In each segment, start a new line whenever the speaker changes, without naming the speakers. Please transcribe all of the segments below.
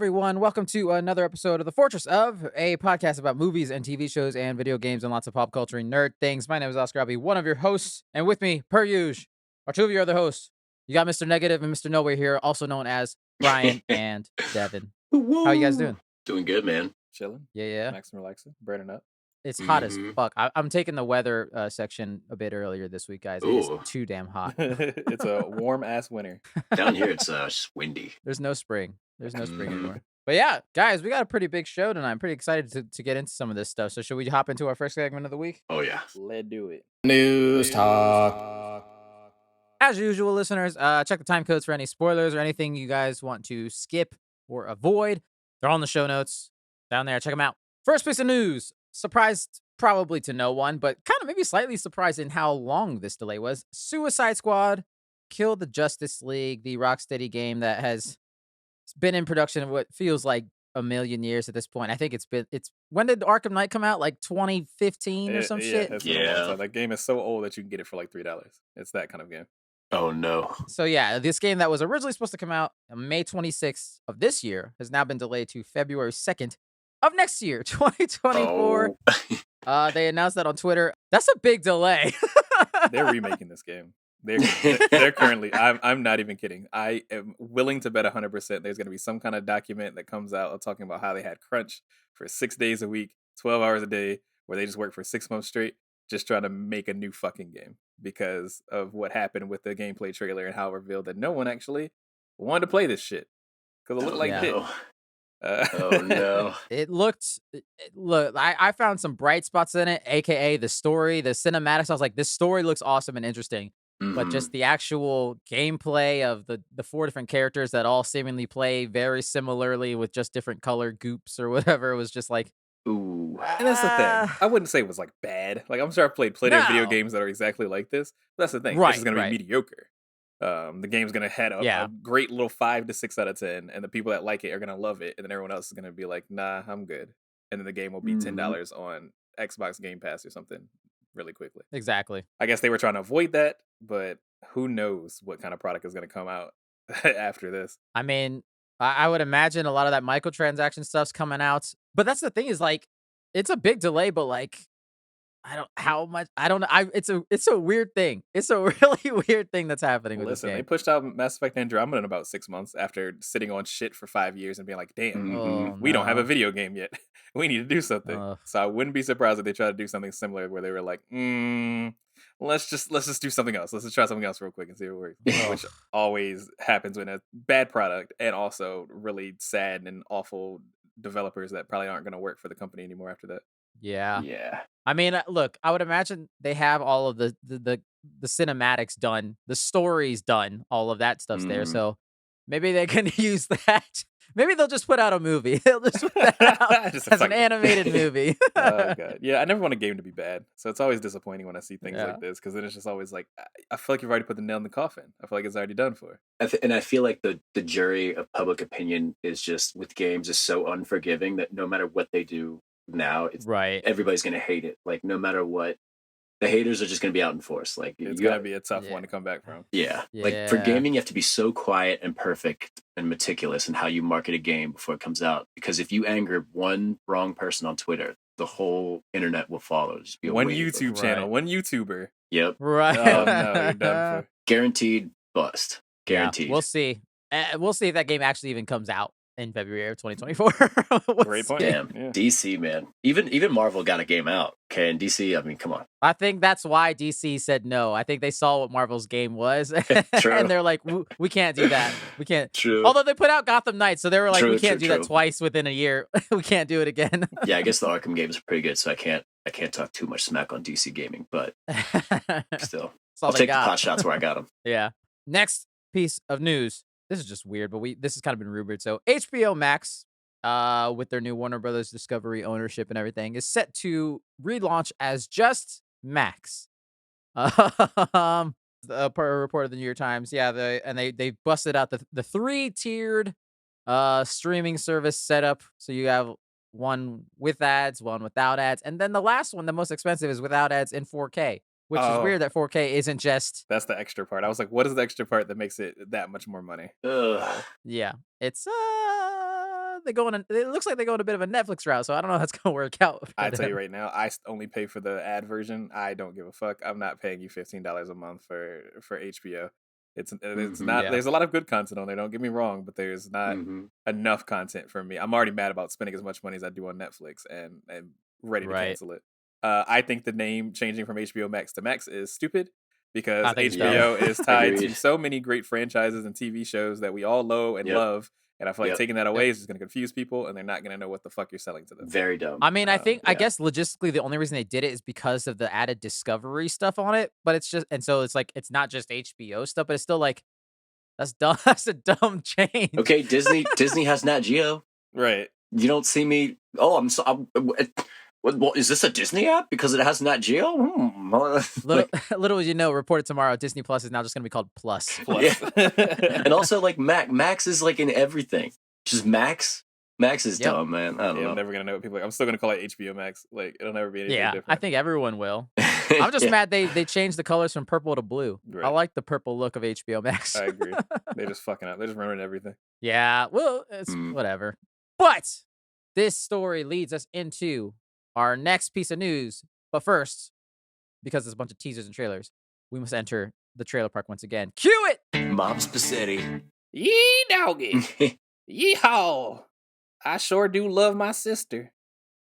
everyone. Welcome to another episode of the Fourtress of, a podcast about movies and TV shows and video games and lots of pop culture and nerd things. My name is Oscar. I'll be one of your hosts, and with me, per usual, are two of your other hosts. You got Mr. Negative and Mr. Nowhere here, also known as Brian and Devin. How you guys doing?
Doing good, man.
Chilling.
Yeah.
Max and relaxing. Burning up.
It's hot as fuck. I'm taking the weather section a bit earlier this week, guys. It is too damn hot.
It's a warm ass winter.
Down here, it's windy.
There's no spring. There's no spring anymore. But yeah, guys, we got a pretty big show tonight. I'm pretty excited to get into some of this stuff. So should we hop into our first segment of the week?
Oh, yeah.
Let's do it.
News talk.
As usual, listeners, check the time codes for any spoilers or anything you guys want to skip or avoid. They're all in the show notes down there. Check them out. First piece of news. Surprised probably to no one, but kind of maybe slightly surprised in how long this delay was. Suicide Squad killed the Justice League, the Rocksteady game that has been in production of what feels like a million years at this point. I think it's when did Arkham Knight come out? Like 2015 or some shit?
Yeah. That game is so old that you can get it for like $3. It's that kind of game.
Oh, no.
So yeah, this game that was originally supposed to come out on May 26th of this year has now been delayed to February 2nd of next year, 2024.
Oh.
They announced that on Twitter. That's a big delay.
They're remaking this game. They're currently, I'm not even kidding. I am willing to bet 100% there's going to be some kind of document that comes out talking about how they had crunch for 6 days a week, 12 hours a day, where they just worked for 6 months straight, just trying to make a new fucking game because of what happened with the gameplay trailer and how it revealed that no one actually wanted to play this shit because it looked like shit.
Oh no!
I found some bright spots in it, aka the story, the cinematics. I was like, this story looks awesome and interesting, but just the actual gameplay of the 4 different characters that all seemingly play very similarly with just different color goops or whatever, it was just like,
ooh.
And that's the thing. I wouldn't say it was like bad. Like I'm sure I've played plenty of video games that are exactly like this. But that's the thing. This is going to be mediocre. The game's gonna head up a great little 5 to 6 out of 10, and the people that like it are gonna love it, and then everyone else is gonna be like, "Nah, I'm good." And then the game will be $10 on Xbox Game Pass or something really quickly.
Exactly.
I guess they were trying to avoid that, but who knows what kind of product is gonna come out after this?
I mean, I would imagine a lot of that microtransaction stuff's coming out, but that's the thing is like, it's a big delay, but like, I don't know. It's a weird thing. It's a really weird thing that's happening with this game.
They pushed out Mass Effect Andromeda in about 6 months after sitting on shit for 5 years and being like, damn, we don't have a video game yet. We need to do something. So I wouldn't be surprised if they try to do something similar where they were like, let's just do something else. Let's just try something else real quick and see if it works. Which always happens when a bad product and also really sad and awful developers that probably aren't going to work for the company anymore after that.
Yeah. I mean, look, I would imagine they have all of the cinematics done, the stories done, all of that stuff's there. So maybe they can use that. Maybe they'll just put out a movie. They'll just put that out as an animated movie.
Oh, God. Yeah, I never want a game to be bad. So it's always disappointing when I see things like this because then it's just always like, I feel like you've already put the nail in the coffin. I feel like it's already done for.
And I feel like the jury of public opinion is just, with games, is so unforgiving that no matter what they do, now it's everybody's gonna hate it. Like no matter what, the haters are just gonna be out in force. Like
it's gonna be a tough one to come back from.
Like for gaming you have to be so quiet and perfect and meticulous in how you market a game before it comes out, because if you anger one wrong person on Twitter, the whole internet will follow. Just be
one YouTube channel, one YouTuber.
Yep.
Right.
Oh no, you're done for.
Guaranteed bust. Guaranteed.
We'll see if that game actually even comes out in February of 2024.
Great point.
Damn, DC, man. Even Marvel got a game out. Okay, and DC, I mean, come on.
I think that's why DC said no. I think they saw what Marvel's game was, and they're like, we can't do that. We can't.
True.
Although they put out Gotham Knights, so they were like, we can't do that twice within a year. We can't do it again.
Yeah, I guess the Arkham games are pretty good, so I can't talk too much smack on DC gaming, but still, I'll take the pot shots where I got them.
Yeah. Next piece of news. This is just weird, but this has kind of been rumored. So HBO Max, with their new Warner Brothers Discovery ownership and everything, is set to relaunch as just Max. Per report of the New York Times, they busted out the 3-tiered streaming service setup. So you have one with ads, one without ads, and then the last one, the most expensive, is without ads in 4K. Which is weird that 4K isn't just...
That's the extra part. I was like, what is the extra part that makes it that much more money?
Yeah. It's It looks like they're going a bit of a Netflix route, so I don't know how that's gonna work out.
I tell you right now, I only pay for the ad version. I don't give a fuck. I'm not paying you $15 a month for HBO. It's not.
Yeah.
There's a lot of good content on there. Don't get me wrong, but there's not enough content for me. I'm already mad about spending as much money as I do on Netflix and ready to cancel it. I think the name changing from HBO Max to Max is stupid because HBO is tied to so many great franchises and TV shows that we all know and love. And I feel like taking that away is just going to confuse people, and they're not going to know what the fuck you're selling to them.
Very dumb.
I mean, I guess logistically, the only reason they did it is because of the added Discovery stuff on it. But it's just, and so it's like, it's not just HBO stuff, but it's still like, that's dumb. That's a dumb change.
Okay, Disney has Nat Geo.
Right.
You don't see me. Oh, what is this a Disney app because it has Nat Geo?
Little as you know, reported tomorrow, Disney Plus is now just going to be called Plus.
Yeah. And also, like, Max is like in everything. Just Max. Max is dumb, man. I don't know.
I'm never gonna know what people. I'm still gonna call it HBO Max. Like, it'll never be anything different.
I think everyone will. I'm just mad they changed the colors from purple to blue. Right. I like the purple look of HBO Max.
I agree. They're just fucking up. They're just ruining everything.
Yeah. Well, it's whatever. But this story leads us into our next piece of news. But first, because there's a bunch of teasers and trailers, we must enter the trailer park once again. Cue it!
Mom Spaghetti.
Yee doggy. Yeehaw. I sure do love my sister.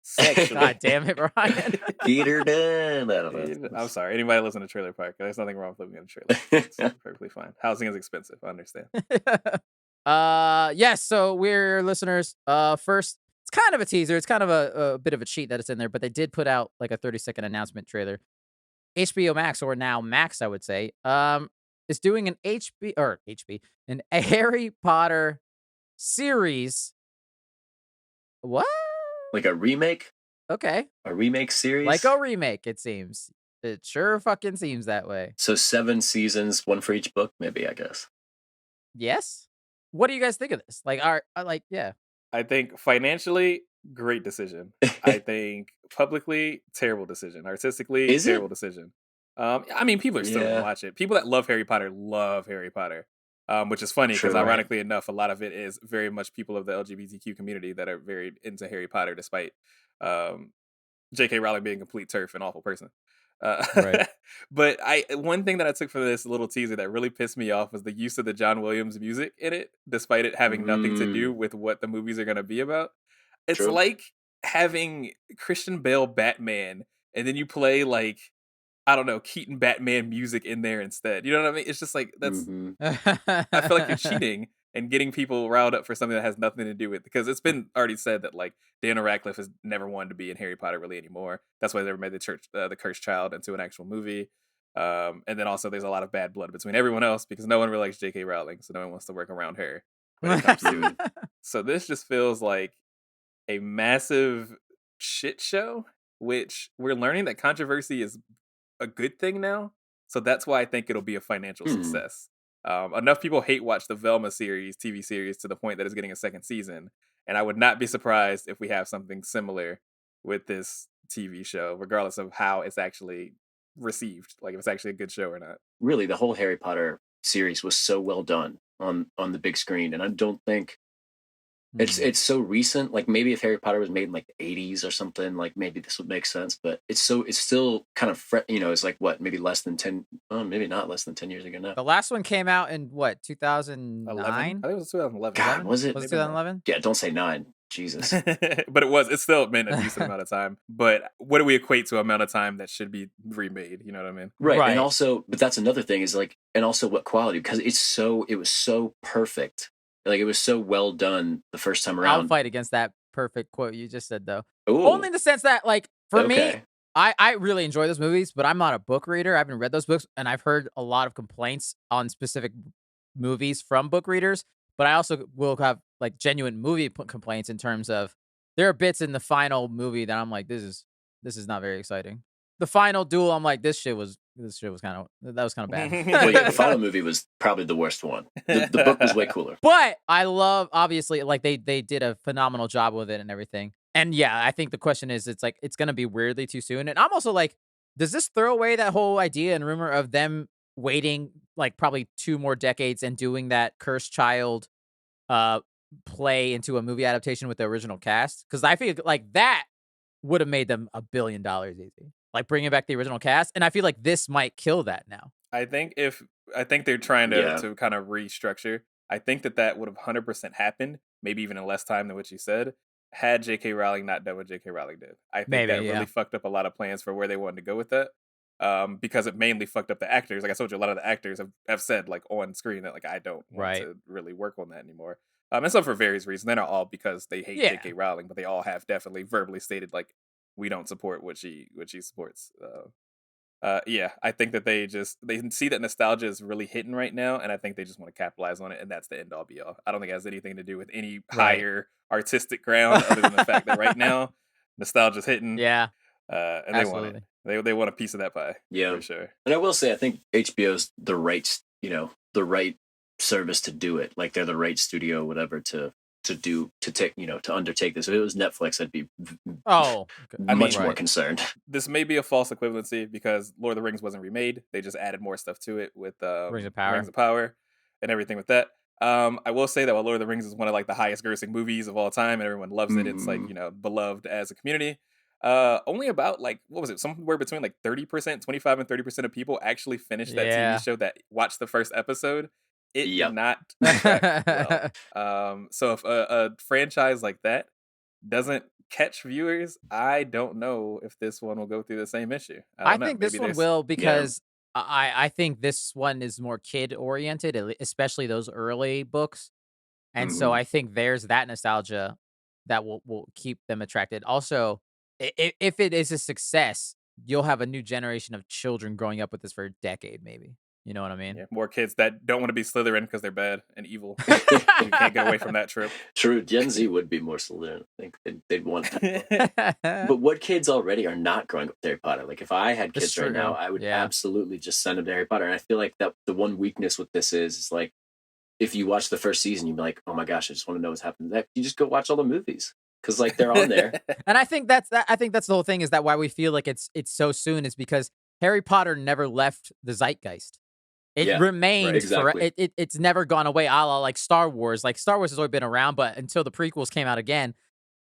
Sexually.
God damn it, Ryan.
Get her done. I don't know.
I'm sorry. Anybody listen to Trailer Park? There's nothing wrong with living in a trailer. It's perfectly fine. Housing is expensive. I understand.
Yes, so we're listeners. First, it's kind of a teaser. It's kind of a bit of a cheat that it's in there, but they did put out like a 30-second announcement trailer. HBO Max, or now Max, I would say, is doing an a Harry Potter series. What?
Like a remake?
Okay.
A remake series?
Like a remake, it seems. It sure fucking seems that way.
So 7 seasons, 1 for each book, maybe, I guess.
Yes. What do you guys think of this? Yeah.
I think financially, great decision. I think publicly, terrible decision. Artistically, terrible decision. I mean, people are still gonna watch it. People that love Harry Potter love Harry Potter. Which is funny because ironically enough, a lot of it is very much people of the LGBTQ community that are very into Harry Potter, despite J.K. Rowling being a complete turf and awful person. Right. But one thing that I took from this little teaser that really pissed me off was the use of the John Williams music in it, despite it having nothing to do with what the movies are going to be about. It's like having Christian Bale Batman, and then you play like, I don't know, Keaton Batman music in there instead. You know what I mean? It's just like, that's, I feel like you're cheating and getting people riled up for something that has nothing to do with, because it's been already said that like Daniel Radcliffe has never wanted to be in Harry Potter really anymore. That's why they never made the Cursed Child into an actual movie. And then also there's a lot of bad blood between everyone else because no one really likes J.K. Rowling, so no one wants to work around her when it comes to it. So this just feels like a massive shit show, which we're learning that controversy is a good thing now. So that's why I think it'll be a financial success. Enough people hate watch the Velma TV series to the point that it's getting a second season. And I would not be surprised if we have something similar with this TV show, regardless of how it's actually received, like if it's actually a good show or not.
Really, the whole Harry Potter series was so well done on the big screen. And I don't think it's so recent. Like maybe if Harry Potter was made in like the 80s or something, like maybe this would make sense. But it's still kind of it's like what, maybe less than 10, maybe not less than 10 years ago now.
The last one came out in what, 2009?
I think it was 2011.
God, was it?
Was it 2011?
Yeah, don't say 9. Jesus.
But it's still been a decent amount of time. But what do we equate to amount of time that should be remade? You know what I mean?
Right. And also, but that's another thing is like, and also what quality, because it was so perfect. Like it was so well done the first time around.
I'll fight against that perfect quote you just said though.
Ooh.
Only in the sense that like for me, I really enjoy those movies, but I'm not a book reader. I haven't read those books, and I've heard a lot of complaints on specific movies from book readers. But I also will have like genuine movie complaints in terms of there are bits in the final movie that I'm like, this is not very exciting. The final duel, I'm like, this shit was kind of bad.
Well, yeah, the final movie was probably the worst one. The book was way cooler.
But I love, obviously, like they did a phenomenal job with it and everything. And yeah, I think the question is, it's like, it's going to be weirdly too soon. And I'm also like, does this throw away that whole idea and rumor of them waiting like probably 2 more decades and doing that Cursed Child play into a movie adaptation with the original cast, because I feel like that would have made them $1 billion easy. Like bringing back the original cast, and I feel like this might kill that now.
I think they're trying to kind of restructure. I think that would have 100% happened, maybe even in less time than what you said, had J.K. Rowling not done what J.K. Rowling did. I think that really fucked up a lot of plans for where they wanted to go with that. Because it mainly fucked up the actors. Like I told you, a lot of the actors have said like on screen that like I don't want to really work on that anymore. And so for various reasons. They're not all because they hate J.K. Rowling, but they all have definitely verbally stated like we don't support what she supports. I think that they see that nostalgia is really hitting right now, and I think they just want to capitalize on it, and that's the end all be all. I don't think it has anything to do with any higher artistic ground other than the fact that right now nostalgia's hitting.
Yeah.
And they want it. They want a piece of that pie.
Yeah,
for sure.
And I will say, I think HBO's the right service to do it. Like they're the right studio, whatever, to undertake this. If it was Netflix, I'd be much more concerned.
This may be a false equivalency because Lord of the Rings wasn't remade. They just added more stuff to it with Rings of Power and everything with that. I will say that while Lord of the Rings is one of like the highest grossing movies of all time and everyone loves it, it's like, beloved as a community. Only about like, what was it? Somewhere between like 30%, 25 and 30% of people actually finished that TV show that watched the first episode. It did not track well. So if a franchise like that doesn't catch viewers, I don't know if this one will go through the same issue.
I think this one will because I think this one is more kid oriented, especially those early books. And so I think there's that nostalgia that will keep them attracted. Also, if it is a success, you'll have a new generation of children growing up with this for a decade, maybe. You know what I mean?
Yeah, more kids that don't want to be Slytherin because they're bad and evil. You can't get away from that trope.
True. Gen Z would be more Slytherin. I think they'd want that. But what kids already are not growing up with Harry Potter? Like if I had kids right now, I would absolutely just send them to Harry Potter. And I feel like that the one weakness with this is like, if you watch the first season, you'd be like, oh my gosh, I just want to know what's happening next. You just go watch all the movies. Because like they're on there.
And I think that's the whole thing is that why we feel like it's so soon is because Harry Potter never left the zeitgeist. It remained it's never gone away, a la like Star Wars. Like Star Wars has always been around, but until the prequels came out again,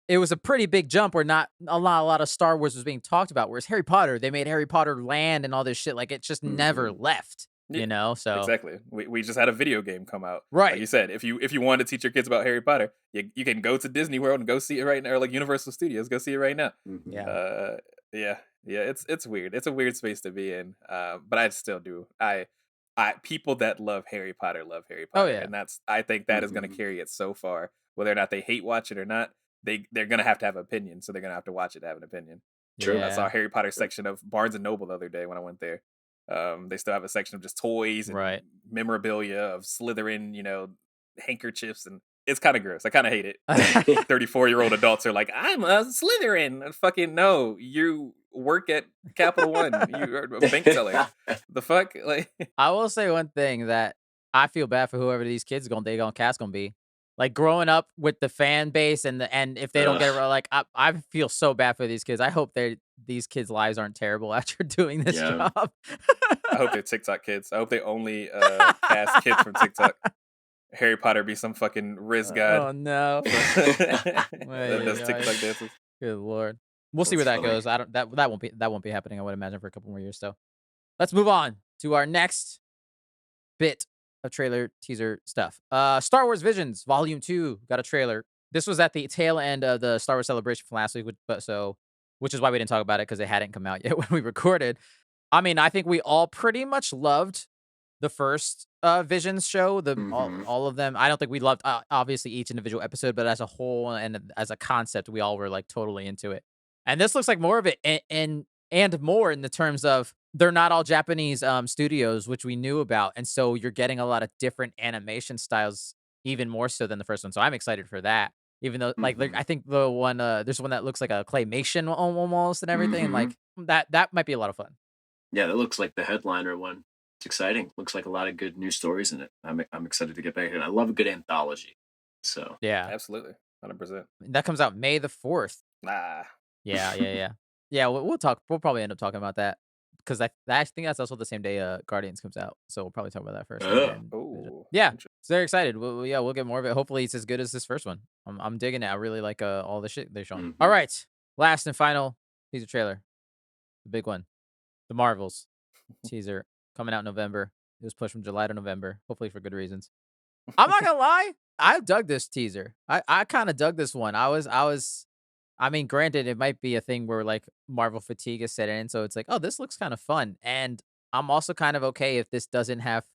it was a pretty big jump where not a lot of Star Wars was being talked about. Whereas Harry Potter, they made Harry Potter land and all this shit. Like it just never left. You know, so
exactly. We just had a video game come out,
right?
Like you said, if you wanted to teach your kids about Harry Potter, you can go to Disney World and go see it right now, or like Universal Studios, go see it right now. It's weird. It's a weird space to be in, but I still do. I people that love Harry Potter, and I think that is going to carry it so far. Whether or not they hate watch it or not, they're going to have an opinion, so they're going to have to watch it to have an opinion.
True.
I saw a Harry Potter section of Barnes and Noble the other day when I went there. They still have a section of just toys and memorabilia of Slytherin, handkerchiefs, and it's kind of gross. I kind of hate it. 34-year-old adults are like, I'm a Slytherin. Fucking no, you work at Capital One. You are a bank teller. The fuck? Like,
I will say one thing that I feel bad for whoever these kids they gonna cast gonna be. Like growing up with the fan base and if they don't get it, like I feel so bad for these kids. I hope these kids' lives aren't terrible after doing this job.
I hope they're TikTok kids. I hope they only cast kids from TikTok. Harry Potter be some fucking Riz god.
Oh no!
That does TikTok dances.
Good lord. We'll see where that goes. That won't be happening. I would imagine for a couple more years. So let's move on to our next bit of trailer teaser stuff. Star Wars Visions Volume 2 got a trailer. This was at the tail end of the Star Wars celebration from last week, which is why we didn't talk about it because it hadn't come out yet when we recorded. I mean, I think we all pretty much loved the first Visions show, all of them. I don't think we loved obviously each individual episode, but as a whole and as a concept, we all were like totally into it. And this looks like more of it, and more in the terms of they're not all Japanese studios, which we knew about, and so you're getting a lot of different animation styles, even more so than the first one. So I'm excited for that. Even though, like, I think the one there's one that looks like a claymation almost and everything, and like that might be a lot of fun.
Yeah, that looks like the headliner one. It's exciting. Looks like a lot of good new stories in it. I'm excited to get back here. I love a good anthology. So
yeah,
absolutely, 100%.
That comes out May the 4th. Yeah. We'll talk. We'll probably end up talking about that because I think that's also the same day Guardians comes out. So we'll probably talk about that first. Yeah. very excited. Yeah, we'll get more of it. Hopefully, it's as good as this first one. I'm digging it. I really like all the shit they're showing. All right, last and final teaser trailer, the big one, the Marvels teaser coming out in November. It was pushed from July to November, hopefully for good reasons. I'm not gonna lie, I dug this teaser. I kind of dug this one. I mean, granted, it might be a thing where like Marvel fatigue is set in, so it's like, oh, this looks kind of fun, and I'm also kind of okay if this doesn't have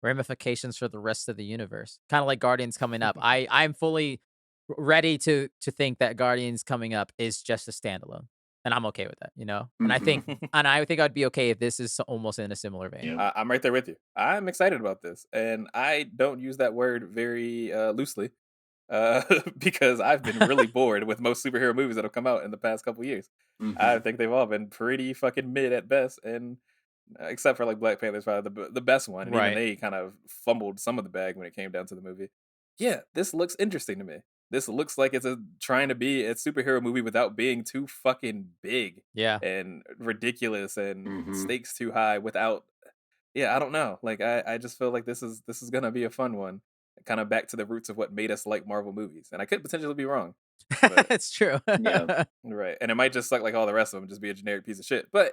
ramifications for the rest of the universe. Kind of like Guardians coming up. I'm fully ready to think that Guardians coming up is just a standalone, and I'm okay with that, you know. And I think I'd be okay if this is almost in a similar vein.
Yeah. I'm right there with you. I'm excited about this, and I don't use that word very loosely because I've been really bored with most superhero movies that have come out in the past couple years. I think they've all been pretty fucking mid at best, and except for like Black Panther's probably the best one. And even they kind of fumbled some of the bag when it came down to the movie. Yeah, this looks interesting to me. This looks like it's trying to be a superhero movie without being too fucking big, and ridiculous, and stakes too high. Without, I don't know. Like I just feel like this is gonna be a fun one. Kind of back to the roots of what made us like Marvel movies, and I could potentially be wrong.
It's true.
Right, and it might just suck like all the rest of them, just be a generic piece of shit. But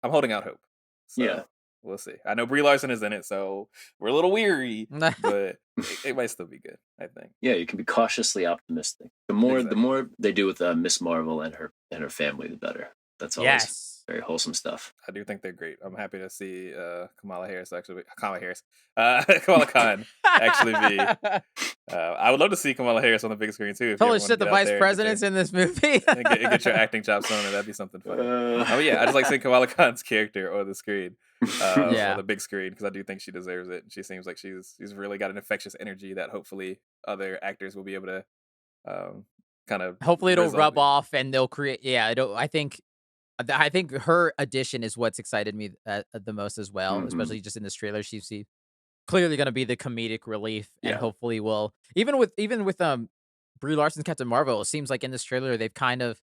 I'm holding out hope. So, we'll see. I know Brie Larson is in it, so we're a little weary, but it might still be good, I think.
Yeah, you can be cautiously optimistic. The more they do with Miss Marvel and her family, the better. That's always very wholesome stuff.
I do think they're great. I'm happy to see Kamala Khan actually be. I would love to see Kamala Harris on the big screen too.
Holy shit, the vice president's in this movie.
and get your acting chops on it. That'd be something fun. I just like seeing Kamala Khan's character on the screen, on the big screen, because I do think she deserves it. She seems like she's really got an infectious energy that hopefully other actors will be able to kind of.
Hopefully, it'll rub off and they'll create. I think her addition is what's excited me the most as well, especially just in this trailer. She's clearly going to be the comedic relief, and hopefully will even with Brie Larson's Captain Marvel. It seems like in this trailer they've kind of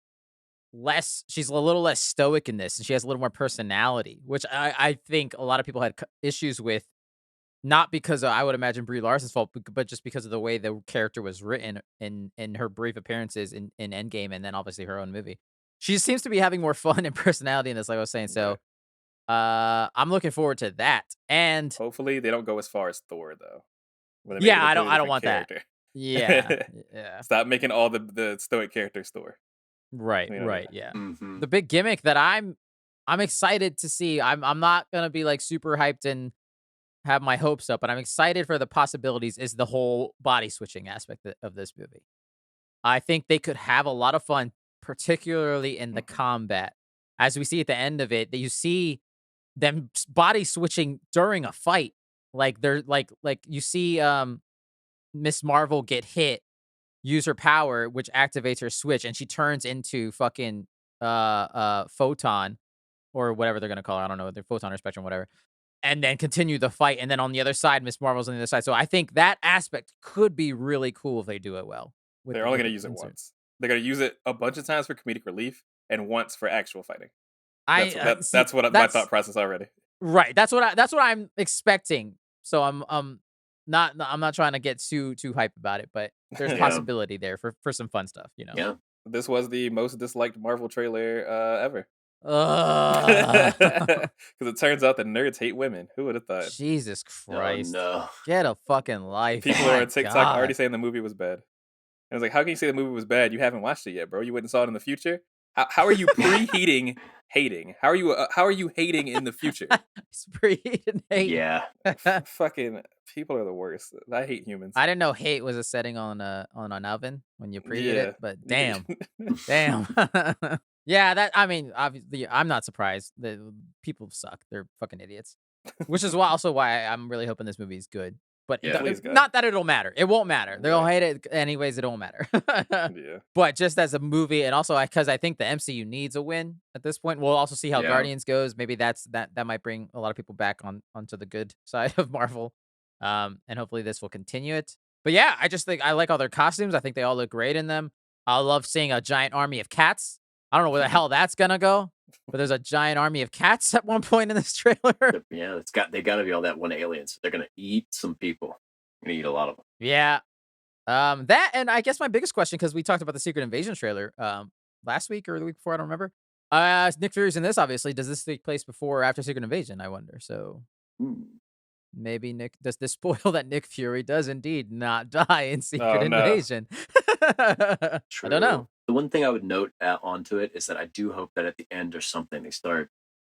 she's a little less stoic in this, and she has a little more personality, which I think a lot of people had issues with. Not because I would imagine Brie Larson's fault, but just because of the way the character was written in her brief appearances in Endgame, and then obviously her own movie. She seems to be having more fun and personality in this, like I was saying. So, I'm looking forward to that. And
hopefully, they don't go as far as Thor, though.
I don't want character. That. Yeah.
Stop making all the stoic characters Thor.
Right. Yeah. The big gimmick that I'm excited to see. I'm not gonna be like super hyped and have my hopes up, but I'm excited for the possibilities. Is the whole body switching aspect of this movie. I think they could have a lot of fun, particularly in the combat. As we see at the end of it, that you see them body switching during a fight. Like they're like you see Miss Marvel get hit, use her power, which activates her switch, and she turns into fucking photon or whatever they're gonna call her. I don't know, they're photon or spectrum, whatever. And then continue the fight. And then on the other side, Miss Marvel's on the other side. So I think that aspect could be really cool if they do it well.
They're only going to use it once. They're going to use it a bunch of times for comedic relief and once for actual fighting. That's my thought process already.
Right. That's what I'm expecting. So I'm not trying to get too hype about it, but there's possibility there for some fun stuff, you know.
Yeah.
This was the most disliked Marvel trailer ever. Because it turns out that nerds hate women. Who would have thought?
Jesus Christ.
Oh, no.
Get a fucking life.
People are on TikTok already saying the movie was bad. And I was like, how can you say the movie was bad? You haven't watched it yet, bro. You wouldn't saw it in the future. How are you preheating hating? How are you hating in the future?
It's preheating hating.
Yeah.
Fucking people are the worst. I hate humans.
I didn't know hate was a setting on an oven when you preheat it, but damn. Yeah, obviously, I'm not surprised that people suck. They're fucking idiots. Which is also why I'm really hoping this movie is good. But not that it'll matter. It won't matter. They'll hate it anyways. It won't matter. But just as a movie, and also because I think the MCU needs a win at this point. We'll also see how Guardians goes. Maybe that might bring a lot of people back onto the good side of Marvel. And hopefully this will continue it. But yeah, I just think I like all their costumes. I think they all look great in them. I love seeing a giant army of cats. I don't know where the hell that's gonna go, but there's a giant army of cats at one point in this trailer.
Yeah, they got to be all that one alien. So they're gonna eat some people. gonna eat a lot of them.
Yeah. That, and I guess my biggest question, because we talked about the Secret Invasion trailer last week or the week before, I don't remember. Nick Fury's in this, obviously. Does this take place before or after Secret Invasion? I wonder. So maybe does this spoil that Nick Fury does indeed not die in Secret Invasion? I don't know.
The one thing I would note onto it is that I do hope that at the end or something they start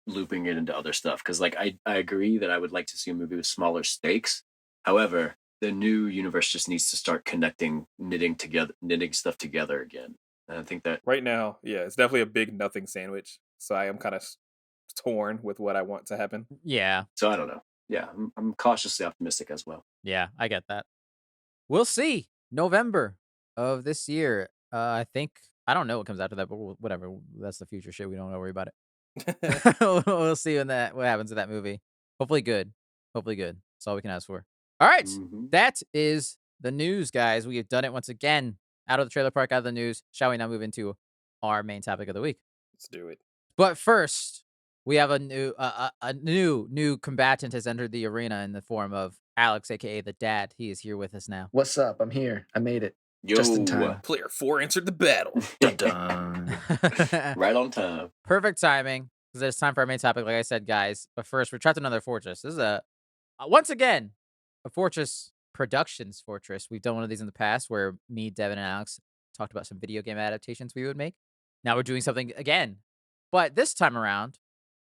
looping it into other stuff. Because like I agree that I would like to see a movie with smaller stakes. However, the new universe just needs to start knitting stuff together again. And I think that
right now, yeah, it's definitely a big nothing sandwich. So I am kind of torn with what I want to happen.
Yeah.
So I don't know. Yeah, I'm cautiously optimistic as well.
Yeah, I get that. We'll see. November of this year. I don't know what comes after that, but whatever. That's the future shit. We don't gotta worry about it. We'll see what happens in that movie. Hopefully good. That's all we can ask for. All right. That is the news, guys. We have done it once again. Out of the trailer park, out of the news. Shall we now move into our main topic of the week?
Let's do it.
But first, we have a new combatant has entered the arena in the form of Alex, aka the Dad. He is here with us now.
What's up? I'm here. I made it.
Yo,
just in time.
Player 4 entered the battle.
Dun dun.
Right on time.
Perfect timing, because it's time for our main topic, like I said, guys. But first, we're trapped in another fortress. This is once again, a Fourtress Productions fortress. We've done one of these in the past where me, Devin, and Alex talked about some video game adaptations we would make. Now we're doing something again. But this time around,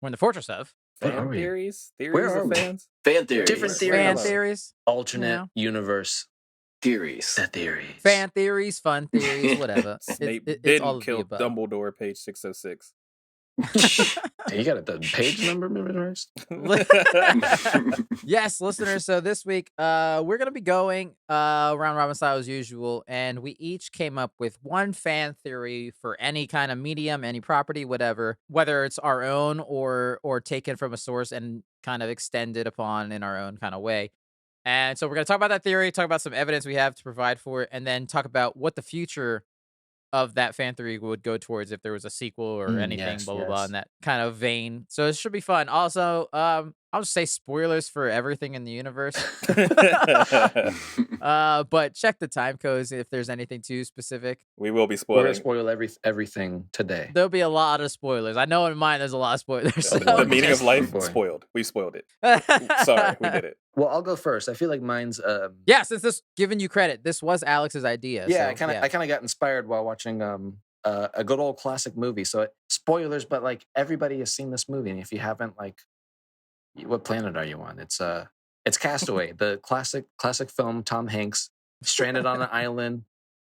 we're in the fortress of
fan theories.
Where are we?
Fans?
Fan theories.
Different theories.
Fan theories.
Alternate universe
theories.
The theories.
Fan theories, fun theories, whatever.
Snape
it's all
didn't kill Dumbledore, page 606.
You got the page number memorized?
Yes, listeners. So this week, we're gonna be going round robin style as usual, and we each came up with one fan theory for any kind of medium, any property, whatever, whether it's our own or taken from a source and kind of extended upon in our own kind of way. And so we're gonna talk about that theory, talk about some evidence we have to provide for it, and then talk about what the future of that fan theory would go towards if there was a sequel or anything, blah, blah, blah, in that kind of vein. So it should be fun. Also, I'll just say spoilers for everything in the universe. But check the time codes if there's anything too specific.
We will be spoiling.
We're going to spoil everything today.
There'll be a lot of spoilers. I know in mine there's a lot of spoilers.
The meaning of life, spoiled. We spoiled it. Sorry, we did it.
Well, I'll go first. I feel like mine's...
Yeah, since this, giving you credit, this was Alex's idea.
Yeah,
so,
I kind of got inspired while watching a good old classic movie. So spoilers, but like everybody has seen this movie, and if you haven't, like, what planet are you on? It's Castaway, the classic film. Tom Hanks stranded on an island.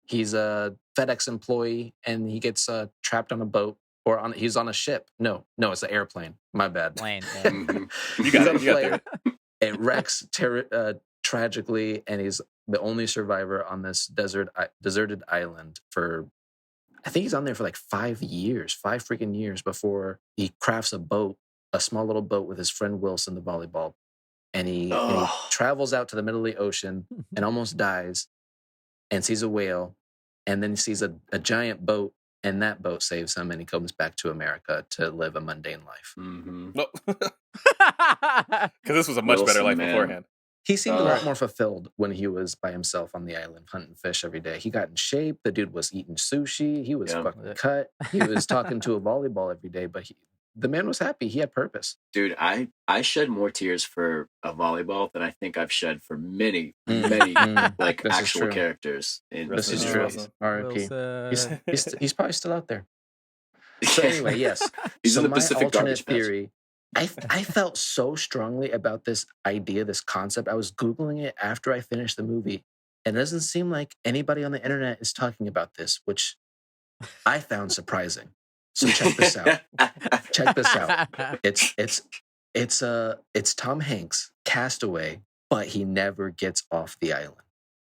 He's a FedEx employee, and he gets trapped on a boat, or he's on a ship. No, it's an airplane. My bad.
Plane. Yeah.
You got it.
It wrecks tragically, and he's the only survivor on this deserted island for, I think he's on there for like 5 freaking years before he crafts a small little boat with his friend Wilson, the volleyball. And he travels out to the middle of the ocean and almost dies and sees a whale, and then he sees a giant boat, and that boat saves him, and he comes back to America to live a mundane life.
Because this was a much better life beforehand.
He seemed a lot more fulfilled when he was by himself on the island hunting fish every day. He got in shape. The dude was eating sushi. He was fucking cut. He was talking to a volleyball every day, but the man was happy. He had purpose.
Dude, I shed more tears for a volleyball than I think I've shed for many like actual characters.
This is true. R.I.P. He's probably still out there. So anyway, yes.
He's in the
my
Pacific
alternate
garbage patch.
theory. I felt so strongly about this idea, this concept. I was Googling it after I finished the movie, and it doesn't seem like anybody on the internet is talking about this, which I found surprising. So check this out. It's Tom Hanks, Castaway, but he never gets off the island.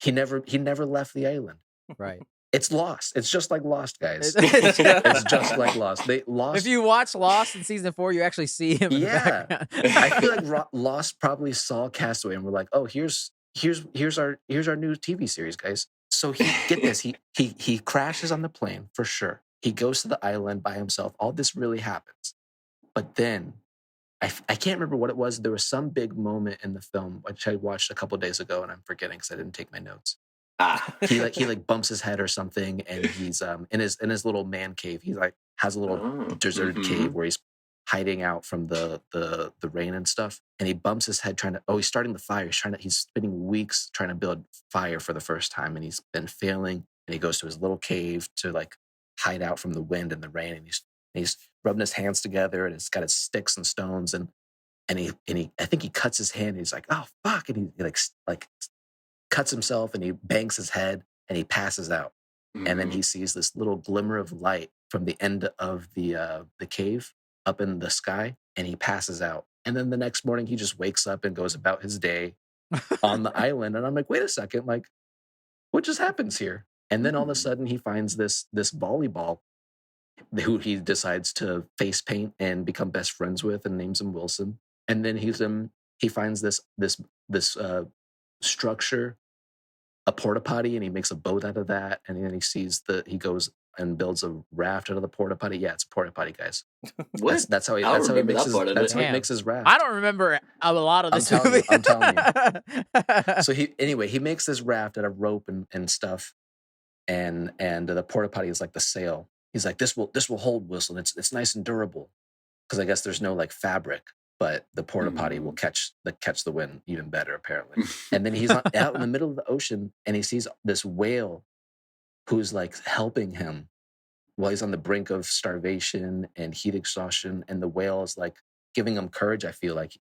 He never left the island.
Right.
It's Lost. It's just like Lost, guys. It's just like Lost.
If you watch Lost in season 4, you actually see him.
Yeah, I feel like Lost probably saw Castaway and we're like, oh, here's our new TV series, guys. So he crashes on the plane for sure. He goes to the island by himself. All this really happens, but then I can't remember what it was. There was some big moment in the film which I watched a couple days ago, and I'm forgetting because I didn't take my notes. He bumps his head or something, and he's in his little man cave. He like has a little deserted cave where he's hiding out from the rain and stuff. And he bumps his head he's starting the fire. He's spending weeks trying to build fire for the first time, and he's been failing. And he goes to his little cave to like hide out from the wind and the rain, and he's rubbing his hands together, and it's got his sticks and stones, and he I think he cuts his hand, and he's like, oh fuck, and he like cuts himself, and he bangs his head, and he passes out. And then he sees this little glimmer of light from the end of the cave up in the sky, and he passes out. And then the next morning he just wakes up and goes about his day on the island. And I'm like, wait a second, like what just happens here? And then all of a sudden he finds this volleyball who he decides to face paint and become best friends with, and names him Wilson. And then he finds this structure, a porta potty, and he makes a boat out of that. And then he goes and builds a raft out of the porta potty. Yeah, it's a porta potty, guys.
What?
That's how he makes his raft.
I don't remember a lot of this movie.
I'm telling you. So he makes this raft out of rope and stuff, and the porta potty is like the sail. He's like, this will hold, Wilson. It's nice and durable, because I guess there's no like fabric, but the porta potty will catch the wind even better apparently. And then he's out in the middle of the ocean, and he sees this whale who's like helping him while he's on the brink of starvation and heat exhaustion, and the whale is like giving him courage. I feel like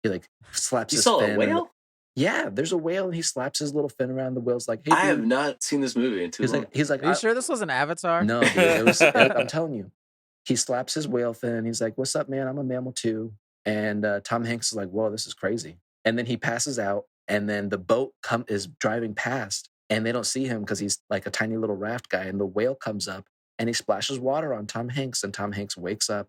he like slaps his fin.
You saw a whale?
Yeah, there's a whale, and he slaps his little fin around. The whale's like, hey,
I have not seen this movie in too long.
He's like,
are you sure this was an Avatar?
No, dude, it was. I'm telling you. He slaps his whale fin. He's like, what's up, man? I'm a mammal too. And Tom Hanks is like, whoa, this is crazy. And then he passes out, and then the boat is driving past, and they don't see him because he's like a tiny little raft guy. And the whale comes up, and he splashes water on Tom Hanks, and Tom Hanks wakes up,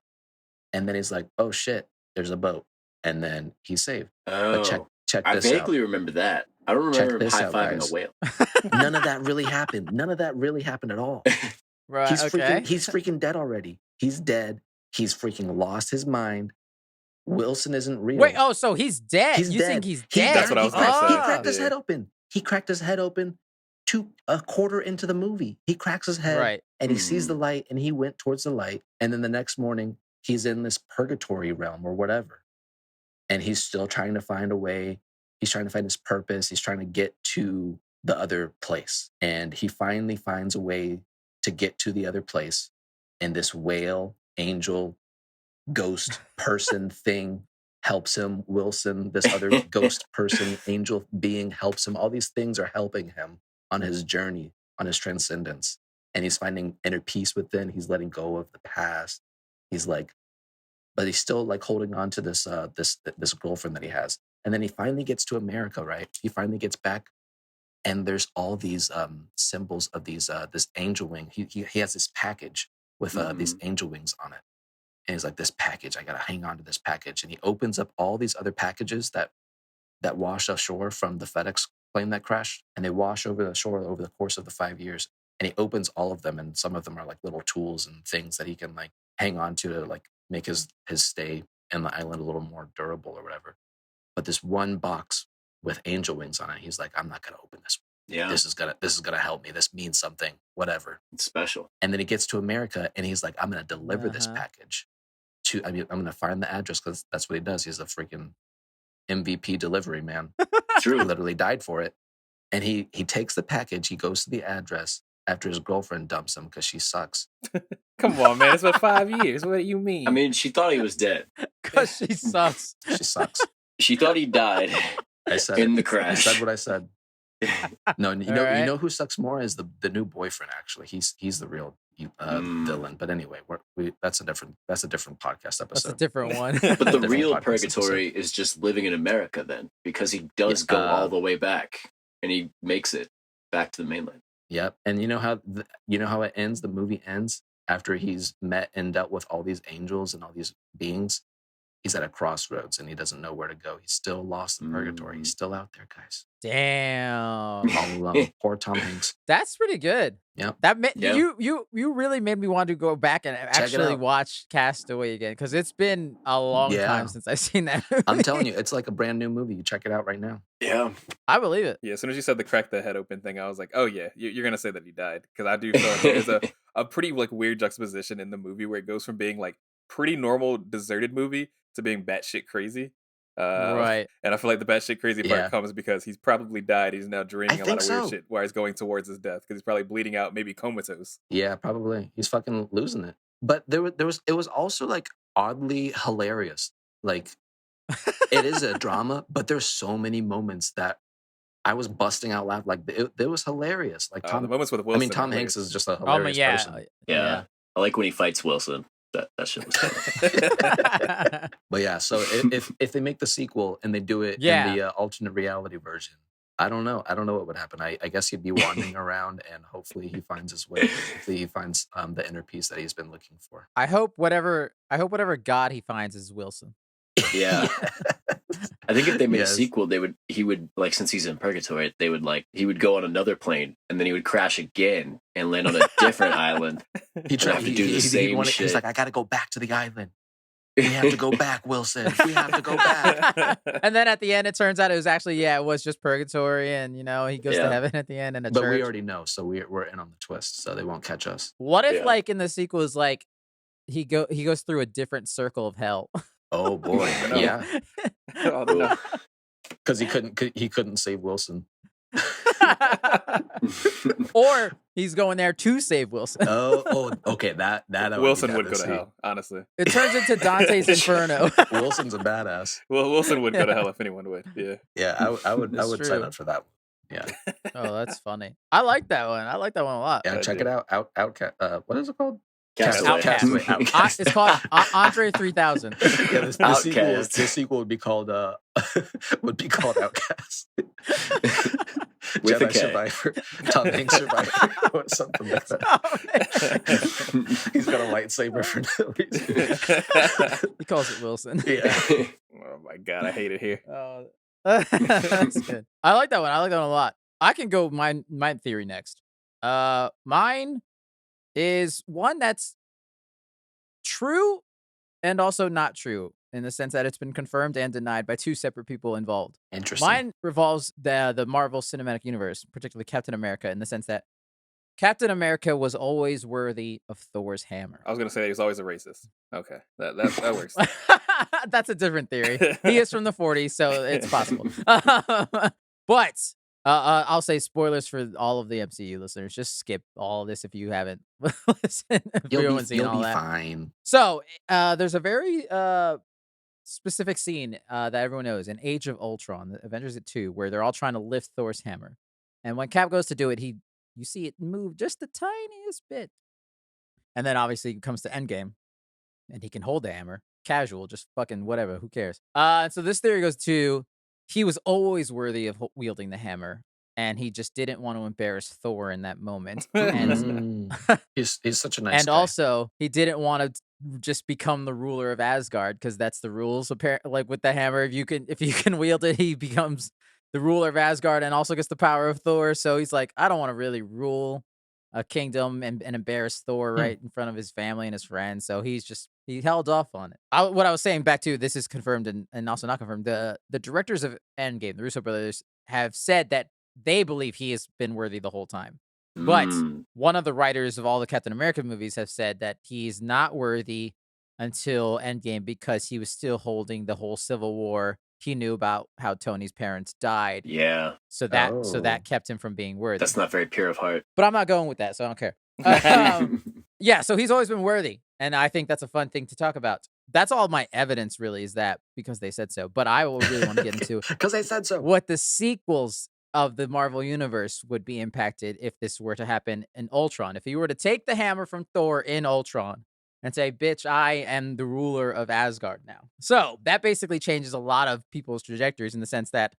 and then he's like, oh shit, there's a boat. And then he's saved.
Oh,
but check this out.
I vaguely remember that. I don't remember him high-fiving a whale.
None of that really happened. None of that really happened at all.
Right,
he's
okay.
He's freaking dead already. He's dead. He's freaking lost his mind. Wilson isn't real.
Wait, so he's dead.
He's
you
dead.
think he's dead?
That's what I was going to say.
He cracked his head open. He cracked his head open a quarter into the movie. He cracks his head,
right,
and he sees the light, and he went towards the light. And then the next morning, he's in this purgatory realm or whatever. And he's still trying to find a way. He's trying to find his purpose. He's trying to get to the other place. And he finally finds a way to get to the other place. And this whale, angel, ghost person thing helps him. Wilson, this other ghost person, angel being helps him. All these things are helping him on his journey, on his transcendence. And he's finding inner peace within. He's letting go of the past. He's like, but he's still like holding on to this girlfriend that he has. And then he finally gets to America, right? He finally gets back, and there's all these symbols of these this angel wing. He has this package with these angel wings on it, and he's like, this package, I gotta hang on to this package. And he opens up all these other packages that wash ashore from the FedEx plane that crashed, and they wash over the shore over the course of the 5 years. And he opens all of them, and some of them are like little tools and things that he can like hang on to like make his stay in the island a little more durable or whatever. But this one box with angel wings on it, he's like, I'm not gonna open this.
Yeah,
this is gonna help me. This means something. Whatever.
It's special.
And then he gets to America, and he's like, I'm gonna deliver this package to. I'm gonna find the address, because that's what he does. He's a freaking MVP delivery man.
True.
He literally died for it. And he takes the package. He goes to the address after his girlfriend dumps him because she sucks.
Come on, man. It's been 5 years. What do you mean?
I mean, she thought he was dead.
Because she sucks.
She sucks.
She thought he died.
I said
in
it.
the crash.
I said what I said. No, you know who sucks more is the new boyfriend. Actually, he's the real villain. But anyway, that's a different podcast episode.
That's a different one.
But the real purgatory is just living in America then, because he does go all the way back, and he makes it back to the mainland.
Yep. And you know how it ends? The movie ends after he's met and dealt with all these angels and all these beings. he's at a crossroads and he doesn't know where to go. He's still lost in purgatory. He's still out there, guys.
Damn.
All alone. Poor Tom Hanks.
That's pretty good.
Yep.
You really made me want to go back and actually watch Castaway again, because it's been a long time since I've seen that movie.
I'm telling you, it's like a brand new movie. You check it out right now.
Yeah.
I believe it.
Yeah, as soon as you said the crack the head open thing, I was like, oh yeah, you're gonna say that he died, because I do feel like there's a pretty like weird juxtaposition in the movie where it goes from being like pretty normal deserted movie to being batshit crazy.
Right.
And I feel like the batshit crazy part comes because he's probably died. He's now dreaming a lot of weird shit while he's going towards his death, because he's probably bleeding out, maybe comatose.
Yeah, probably. He's fucking losing it. But it was also like oddly hilarious. Like it is a drama, but there's so many moments that I was busting out laughing. Like it was hilarious. Like
the moments with Wilson.
I mean, Tom Hanks is just a hilarious person.
Yeah. I like when he fights Wilson. That shit was funny.
But yeah, so if they make the sequel and they do it in the alternate reality version, I don't know what would happen. I guess he'd be wandering around, and hopefully he finds his way. Hopefully he finds the inner peace that he's been looking for.
I hope whatever God he finds is Wilson.
Yeah. I think if they made a sequel, he would like, since he's in purgatory, he would go on another plane and then he would crash again and land on a different island.
He tried to do the same shit. He's like, I got to go back to the island. We have to go back, Wilson. We have to go back.
And then at the end, it turns out it was actually, it was just purgatory, and he goes to heaven at the end in a church.
But we already know, so we're in on the twist, so they won't catch us.
What if like in the sequel is like he goes through a different circle of hell?
Oh boy, yeah.
Oh, no.
Because he couldn't save Wilson.
Or he's going there to save Wilson.
Okay. That
Wilson would go to hell, honestly.
It turns into Dante's Inferno.
Wilson's a badass.
Well, Wilson would go to hell if anyone would. Yeah.
Yeah, I would sign up for that one. Yeah.
Oh, that's funny. I like that one. I like that one a lot.
Yeah, check it out. Outcast. What is it called?
Castaway. It's called Andre 3000.
Yeah, the sequel would be called Outcast.
With
Jedi Survivor, Tom Hanks Survivor, or something like that. He's got a lightsaber for no reason.
He calls it Wilson.
Yeah.
Oh my god, I hate it here.
That's good. I like that one. I like that one a lot. I can go my theory next. Mine is one that's true and also not true, in the sense that it's been confirmed and denied by two separate people involved.
Interesting.
Mine revolves the Marvel Cinematic Universe, particularly Captain America, in the sense that Captain America was always worthy of Thor's hammer.
I was going to say that he was always a racist. Okay, that works.
That's a different theory. He is from the 40s, so it's possible. But I'll say spoilers for all of the MCU listeners. Just skip all of this if you haven't listened.
You'll be fine.
So there's a very specific scene that everyone knows in Age of Ultron, the Avengers at 2, where they're all trying to lift Thor's hammer. And when Cap goes to do it, you see it move just the tiniest bit. And then obviously it comes to Endgame, and he can hold the hammer. Casual, just fucking whatever, who cares? So this theory goes to, he was always worthy of wielding the hammer, and he just didn't want to embarrass Thor in that moment. And
he's such a nice
and
guy.
Also, he didn't want to just become the ruler of Asgard, because that's the rules. Like with the hammer, if you can wield it, he becomes the ruler of Asgard and also gets the power of Thor. So he's like, I don't want to really rule a kingdom and embarrass Thor right in front of his family and his friends. So he held off on it. What I was saying back to, this is confirmed and also not confirmed. The directors of Endgame, the Russo brothers, have said that they believe he has been worthy the whole time. But one of the writers of all the Captain America movies have said that he's not worthy until Endgame, because he was still holding the whole Civil War. He knew about how Tony's parents died.
Yeah.
So that kept him from being worthy.
That's not very pure of heart.
But I'm not going with that, so I don't care. Yeah, so he's always been worthy. And I think that's a fun thing to talk about. That's all my evidence really, is that because they said so. But I will really want to get into
because they said so.
What the sequels of the Marvel Universe would be impacted if this were to happen in Ultron. If he were to take the hammer from Thor in Ultron and say, bitch, I am the ruler of Asgard now. So that basically changes a lot of people's trajectories, in the sense that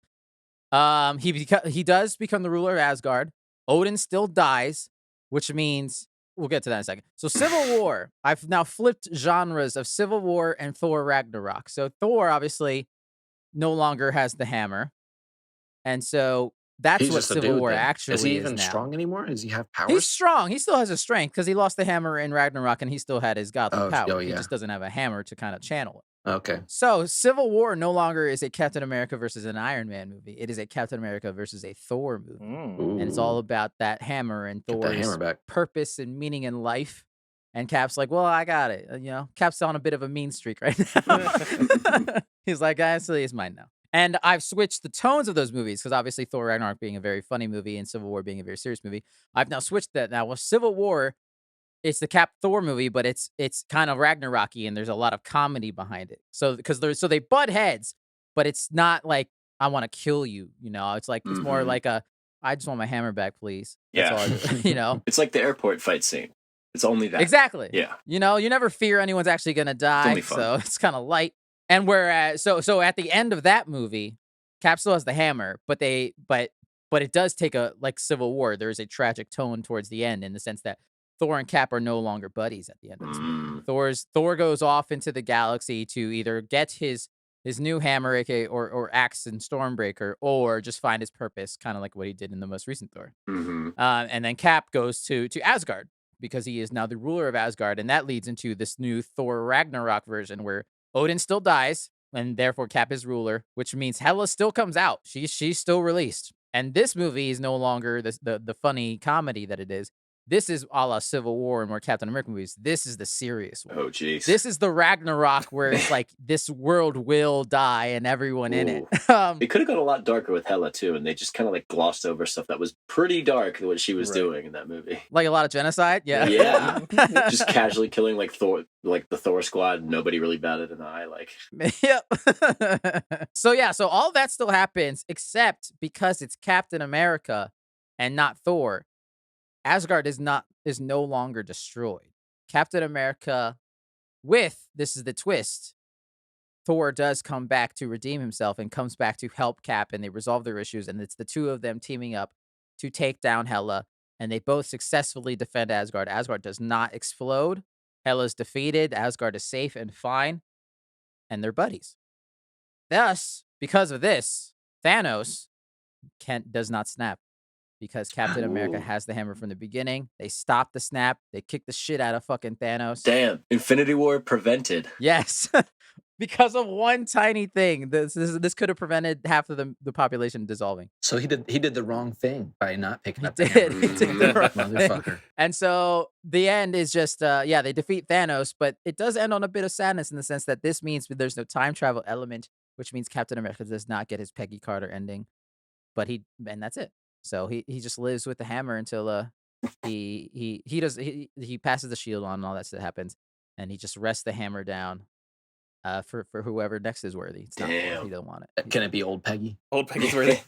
he does become the ruler of Asgard. Odin still dies, which means we'll get to that in a second. So Civil War, I've now flipped genres of Civil War and Thor Ragnarok. So Thor obviously no longer has the hammer. And so that's what Civil War actually is.
Is he even
now.
strong anymore? Does he have powers?
He's strong. He still has his strength because he lost the hammer in Ragnarok and he still had his godly power.
Oh, yeah.
He just doesn't have a hammer to kind of channel it.
Okay.
So Civil War no longer is a Captain America versus an Iron Man movie. It is a Captain America versus a Thor movie. And it's all about that hammer and Thor's purpose and meaning in life. And Cap's like, well, I got it. Cap's on a bit of a mean streak right now. He's like, honestly, it's mine now. And I've switched the tones of those movies because obviously Thor Ragnarok being a very funny movie and Civil War being a very serious movie. I've now switched that. Now, with Civil War, it's the Cap Thor movie, but it's kind of Ragnarok-y and there's a lot of comedy behind it. So they butt heads, but it's not like I want to kill you. It's like it's more like I just want my hammer back, please. That's all I do,
It's like the airport fight scene. It's only that.
Exactly.
Yeah.
You never fear anyone's actually gonna die, so it's kind of light. And whereas, so at the end of that movie, Cap still has the hammer, but it does take like Civil War. There is a tragic tone towards the end in the sense that Thor and Cap are no longer buddies at the end of this movie. Thor goes off into the galaxy to either get his new hammer, aka or axe and Stormbreaker, or just find his purpose, kind of like what he did in the most recent Thor. And then Cap goes to Asgard because he is now the ruler of Asgard, and that leads into this new Thor Ragnarok version where Odin still dies, and therefore Cap is ruler, which means Hela still comes out. She's still released. And this movie is no longer the funny comedy that it is. This is a la Civil War and more Captain America movies. This is the serious one.
Oh, jeez.
This is the Ragnarok where it's like this world will die and everyone in it.
It could have gone a lot darker with Hela, too, and they just kind of like glossed over stuff that was pretty dark, what she was doing in that movie.
Like a lot of genocide? Yeah.
Yeah. Just casually killing like Thor, like the Thor squad. Nobody really batted an eye. Like,
yep. So all that still happens, except because it's Captain America and not Thor. Asgard is no longer destroyed. Captain America, this is the twist, Thor does come back to redeem himself and comes back to help Cap, and they resolve their issues, and it's the two of them teaming up to take down Hela, and they both successfully defend Asgard. Asgard does not explode. Hela's defeated. Asgard is safe and fine, and they're buddies. Thus, because of this, Thanos does not snap. Because Captain America has the hammer from the beginning. They stop the snap. They kick the shit out of fucking Thanos.
Damn. Infinity War prevented.
Yes. Because of one tiny thing. This could have prevented half of the population dissolving.
So he did the wrong thing by not picking up the hammer.
He did the wrong thing. And so the end is just, they defeat Thanos, but it does end on a bit of sadness in the sense that this means there's no time travel element, which means Captain America does not get his Peggy Carter ending. And that's it. So he just lives with the hammer until he passes the shield on and all that stuff happens, and he just rests the hammer down for whoever next is worthy. It's not he don't want it.
Can it be old Peggy?
Old Peggy's worthy.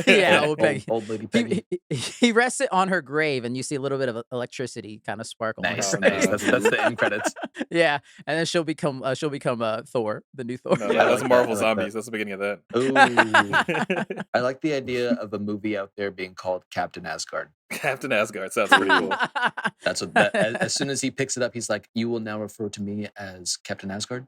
Yeah, old Peggy.
Old lady Peggy.
He rests it on her grave, and you see a little bit of electricity kind of sparkle.
Nice. That's the end credits.
Yeah, and then she'll become Thor, the new Thor.
No, that's Marvel Zombies. That's the beginning of that.
Ooh. I like the idea of a movie out there being called Captain Asgard.
Captain Asgard sounds pretty cool.
That's what. As soon as he picks it up, he's like, "You will now refer to me as Captain Asgard."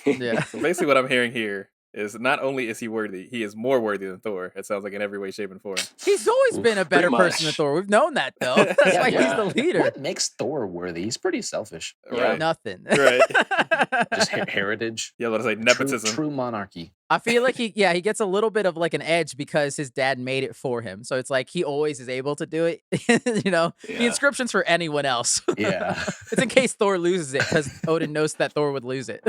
Yeah.
So basically, what I'm hearing here is not only is he worthy, he is more worthy than Thor. It sounds like in every way, shape, and form.
He's always been a better person than Thor. We've known that, though. That's why he's the leader.
What makes Thor worthy? He's pretty selfish.
Right.
Nothing.
Right.
Just heritage.
Yeah, let's say nepotism.
True monarchy.
I feel like he gets a little bit of like an edge because his dad made it for him. So it's like he always is able to do it. The inscription's for anyone else.
Yeah.
It's in case Thor loses it because Odin knows that Thor would lose it.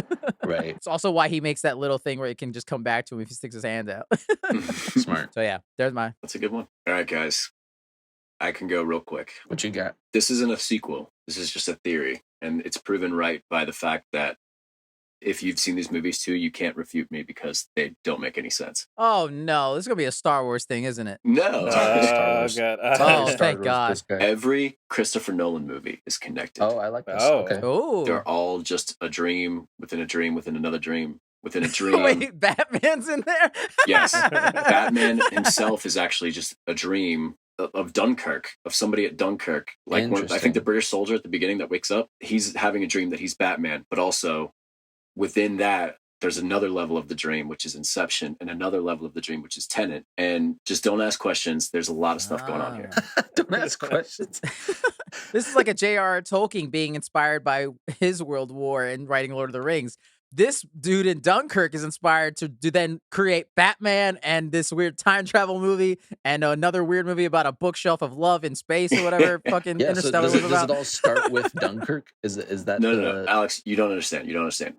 Right.
It's also why he makes that little thing where it can just come back to him if he sticks his hand out.
Smart.
So yeah, there's my.
That's a good one. All right, guys. I can go real quick.
What you got?
This isn't a sequel. This is just a theory. And it's proven right by the fact that if you've seen these movies too, you can't refute me because they don't make any sense.
Oh no, this is gonna be a Star Wars thing, isn't it?
No.
Oh, God.
Oh, thank God.
Every Christopher Nolan movie is connected.
Oh, I like this.
Oh.
Okay.
Oh.
They're all just a dream within a dream within another dream within a dream.
Wait, Batman's in there?
Yes. Batman himself is actually just a dream of Dunkirk, of somebody at Dunkirk. Like I think the British soldier at the beginning that wakes up, he's having a dream that he's Batman, but also within that, there's another level of the dream, which is Inception, and another level of the dream, which is Tenet. And just don't ask questions. There's a lot of stuff going on here.
Don't ask questions.
This is like a J.R.R. Tolkien being inspired by his World War and writing Lord of the Rings. This dude in Dunkirk is inspired to then create Batman and this weird time travel movie and another weird movie about a bookshelf of love in space or whatever fucking Interstellar was about.
Does it all start with Dunkirk? Is that
no, Alex, you don't understand. You don't understand.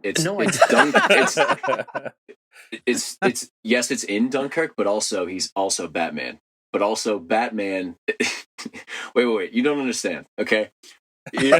It's yes, it's in Dunkirk, but also he's also Batman. But also Batman. wait. You don't understand. Okay.
I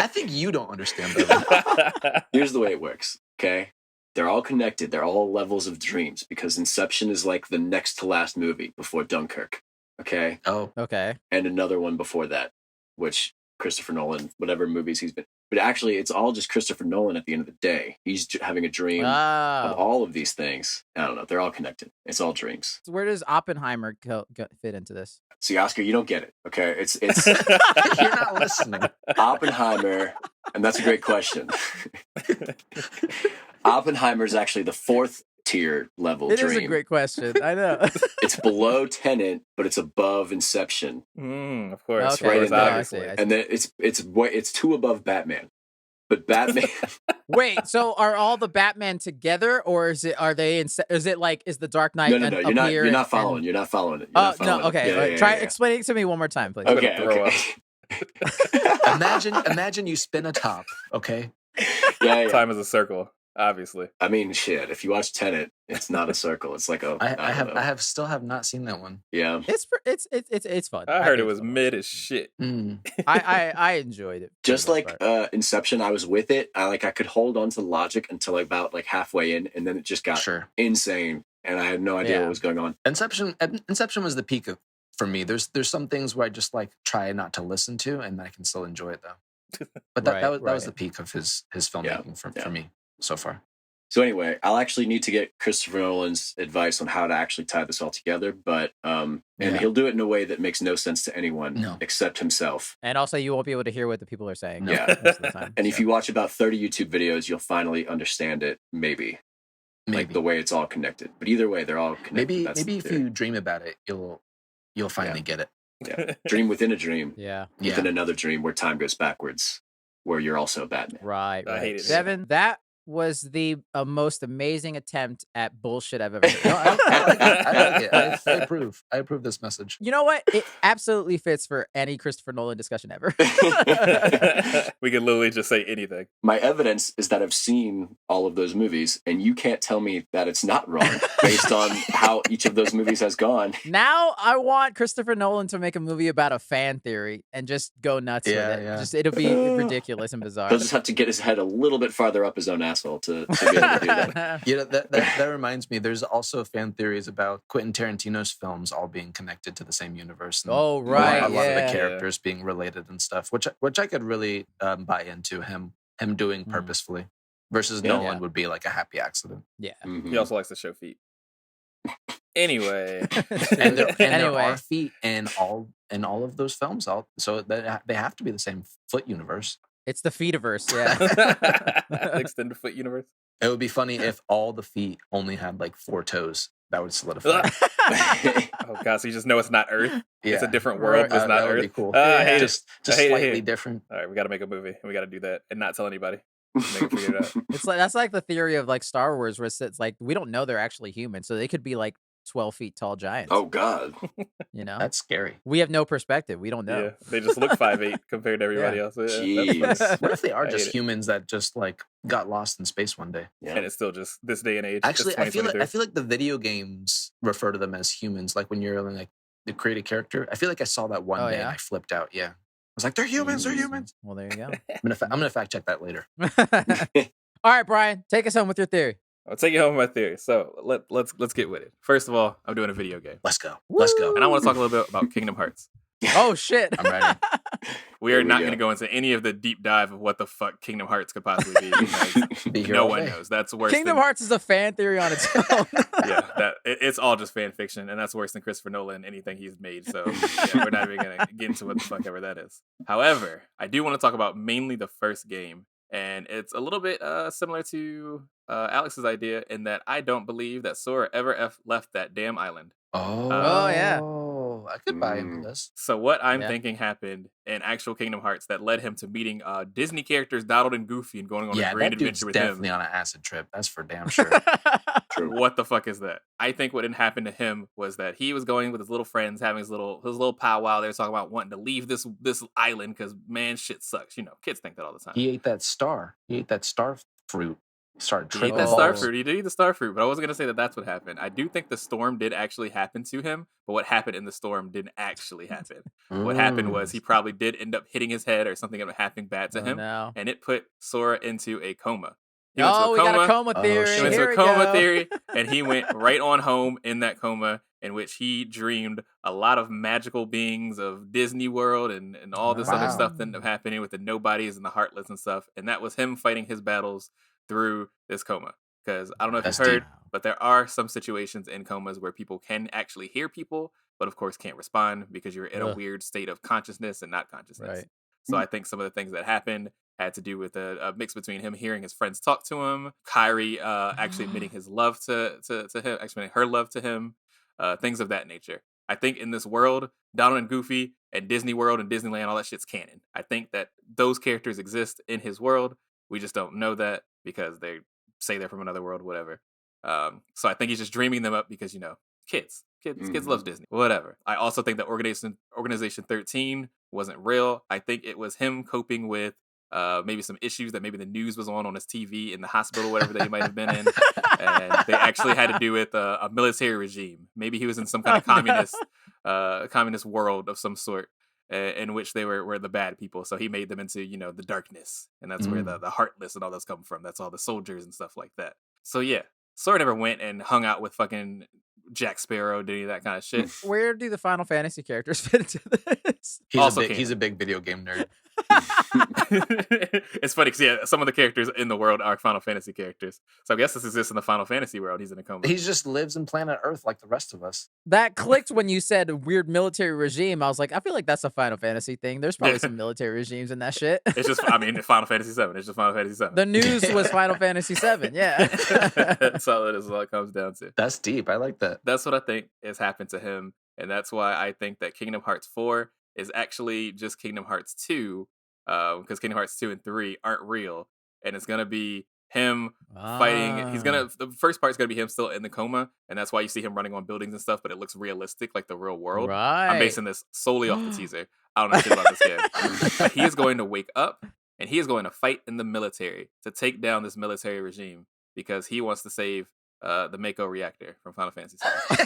think you don't understand that.
Here's the way it works, okay? They're all connected. They're all levels of dreams because Inception is like the next to last movie before Dunkirk, okay?
Oh.
Okay.
And another one before that, which Christopher Nolan, whatever movies he's been. But actually, it's all just Christopher Nolan at the end of the day. He's having a dream of all of these things. I don't know. They're all connected. It's all dreams.
So where does Oppenheimer fit into this?
See, Oscar, you don't get it, okay? It's
You're not listening.
Oppenheimer, and that's a great question. Oppenheimer is actually the fourth tier level dream.
It is a great question. I know.
It's below Tenet, but it's above Inception.
Of course,
okay.
Right in there.
I see.
And then it's two above Batman. But Batman.
Wait, so are all the Batman together, or is it the Dark Knight?
No. You're not following. You're not following it.
No. Okay. Try explaining it to me one more time, please.
Okay.
Imagine you spin a top. Okay.
Yeah.
Time is a circle. Obviously.
I mean, shit. If you watch Tenet, it's not a circle. It's like
I still have not seen that one.
Yeah.
It's fun.
I heard it was mid as shit.
I enjoyed it.
Just like Inception, I was with it. I could hold on to logic until about halfway in, and then it just got insane, and I had no idea what was going on.
Inception was the peak for me. There's some things where I just try not to listen to, and I can still enjoy it though. But that was the peak of his filmmaking for me so far.
So anyway, I'll actually need to get Christopher Nolan's advice on how to actually tie this all together, but and he'll do it in a way that makes no sense to anyone except himself.
And also, you won't be able to hear what the people are saying.
Yeah,
most of the time.
And if you watch about 30 YouTube videos, you'll finally understand it. Maybe the way it's all connected. But either way, they're all connected.
Maybe if you dream about it, you'll finally get it.
Yeah, dream within a dream.
Yeah,
within another dream where time goes backwards, where you're also Batman.
Right.
I hate it.
Devin, that was the most amazing attempt at bullshit I've ever heard.
I like it. I approve. I approve this message.
You know what? It absolutely fits for any Christopher Nolan discussion ever.
We could literally just say anything.
My evidence is that I've seen all of those movies, and you can't tell me that it's not wrong based on how each of those movies has gone.
Now I want Christopher Nolan to make a movie about a fan theory and just go nuts with it.
Yeah.
It'll be ridiculous and bizarre.
He'll just have to get his head a little bit farther up his own asshole to be able to do that.
That reminds me, there's also fan theories about Quentin Tarantino's films all being connected to the same universe. And
right.
A lot of the characters being related and stuff, which I could really buy into him doing purposefully, versus Nolan would be like a happy accident.
Yeah.
Mm-hmm.
He also likes to show feet. Anyway.
and there are feet in all of those films, so they have to be the same foot universe.
It's the feetiverse, yeah.
Extended foot universe.
It would be funny if all the feet only had 4 toes. That would solidify.
Oh god, so you just know it's not Earth.
Yeah.
It's a different world. It's not
that
Earth.
Would be cool.
I hate
just
I hate
slightly
it.
different.
All right, we got to make a movie, and we got to do that, and not tell anybody. Make it figure it out.
That's like the theory of Star Wars, where it's we don't know they're actually human, so they could be 12 feet tall giants.
Oh God,
that's scary.
We have no perspective. We don't know.
Yeah, they just look 5'8" compared to everybody else. Yeah,
jeez.
What if they are just humans that just got lost in space one day?
Yeah. And it's still just this day and age.
Actually, I feel like the video games refer to them as humans. Like when you're to create a character. I feel like I saw that one day and I flipped out. Yeah, I was like, they're humans. They're humans.
Well, there you go.
I'm gonna fact check that later.
All right, Brian, take us home with your theory.
I'll take you home with my theory. So let's get with it. First of all, I'm doing a video game.
Let's go.
Woo!
And I want to talk a little bit about Kingdom Hearts.
Oh shit!
I'm ready.
We are not going to go into any of the deep dive of what the fuck Kingdom Hearts could possibly be because no one knows. That's worse.
Kingdom Hearts is a fan theory on its own.
It's all just fan fiction, and that's worse than Christopher Nolan, anything he's made. So we're not even going to get into what the fuck ever that is. However, I do want to talk about mainly the first game, and it's a little bit similar to Alex's idea in that I don't believe that Sora ever left that damn island.
Oh yeah.
I could buy into this.
So what I'm thinking happened in actual Kingdom Hearts that led him to meeting Disney characters Donald and Goofy and going on a great adventure with
definitely
him.
on an acid trip. That's for damn sure.
What the fuck is that? I think what had happened to him was that he was going with his little friends, having his little powwow. They were talking about wanting to leave this island because man, shit sucks. You know, kids think that all the time.
He ate that star. He ate that star fruit. Started tripping.
He ate that star fruit. He did eat the star fruit, but I wasn't gonna say that that's what happened. I do think the storm did actually happen to him, but what happened in the storm didn't actually happen. What happened was he probably did end up hitting his head or something ended up happening bad to him, and it put Sora into a coma.
We got a coma theory.
He went into a coma theory, and he went right on home in that coma, in which he dreamed a lot of magical beings of Disney World and all this other stuff that ended up happening with the nobodies and the heartless and stuff. And that was him fighting his battles through this coma. Because I don't know if you've heard, but there are some situations in comas where people can actually hear people, but of course can't respond because you're in a weird state of consciousness and not consciousness.
Right.
So I think some of the things that happened had to do with a mix between him hearing his friends talk to him, Kyrie actually admitting his love to him, actually admitting her love to him, things of that nature. I think in this world, Donald and Goofy and Disney World and Disneyland, all that shit's canon. I think that those characters exist in his world. We just don't know that because they say they're from another world, whatever. So I think he's just dreaming them up because, you know, kids love Disney, whatever. I also think that Organization 13 wasn't real. I think it was him coping with maybe some issues that maybe the news was on his TV in the hospital, whatever that he might have been in. And they actually had to do with a military regime. Maybe he was in some kind of communist world of some sort in which they were the bad people. So he made them into, you know, the darkness. And that's where the heartless and all those come from. That's all the soldiers and stuff like that. So yeah, Sora never went and hung out with fucking Jack Sparrow, did any of that kind of shit.
Where do the Final Fantasy characters fit into this?
He's a big video game nerd.
It's funny because some of the characters in the world are Final Fantasy characters. So I guess this exists in the Final Fantasy world. He's in a coma.
He just lives in planet Earth like the rest of us.
That clicked when you said weird military regime. I was like, I feel like that's a Final Fantasy thing. There's probably some military regimes in that shit.
It's just, I mean, Final Fantasy 7. It's just Final Fantasy 7.
The news was Final Fantasy 7. Yeah.
That's all it is. All it comes down to.
That's deep. I like that.
That's what I think has happened to him. And that's why I think that Kingdom Hearts 4 is actually just Kingdom Hearts 2. Because Kingdom Hearts 2 and 3 aren't real. And it's going to be him fighting. The first part's going to be him still in the coma. And that's why you see him running on buildings and stuff, but it looks realistic like the real world.
Right.
I'm basing this solely off the teaser. I don't know shit about this game. But he is going to wake up and he is going to fight in the military to take down this military regime because he wants to save the Mako reactor from Final Fantasy 7.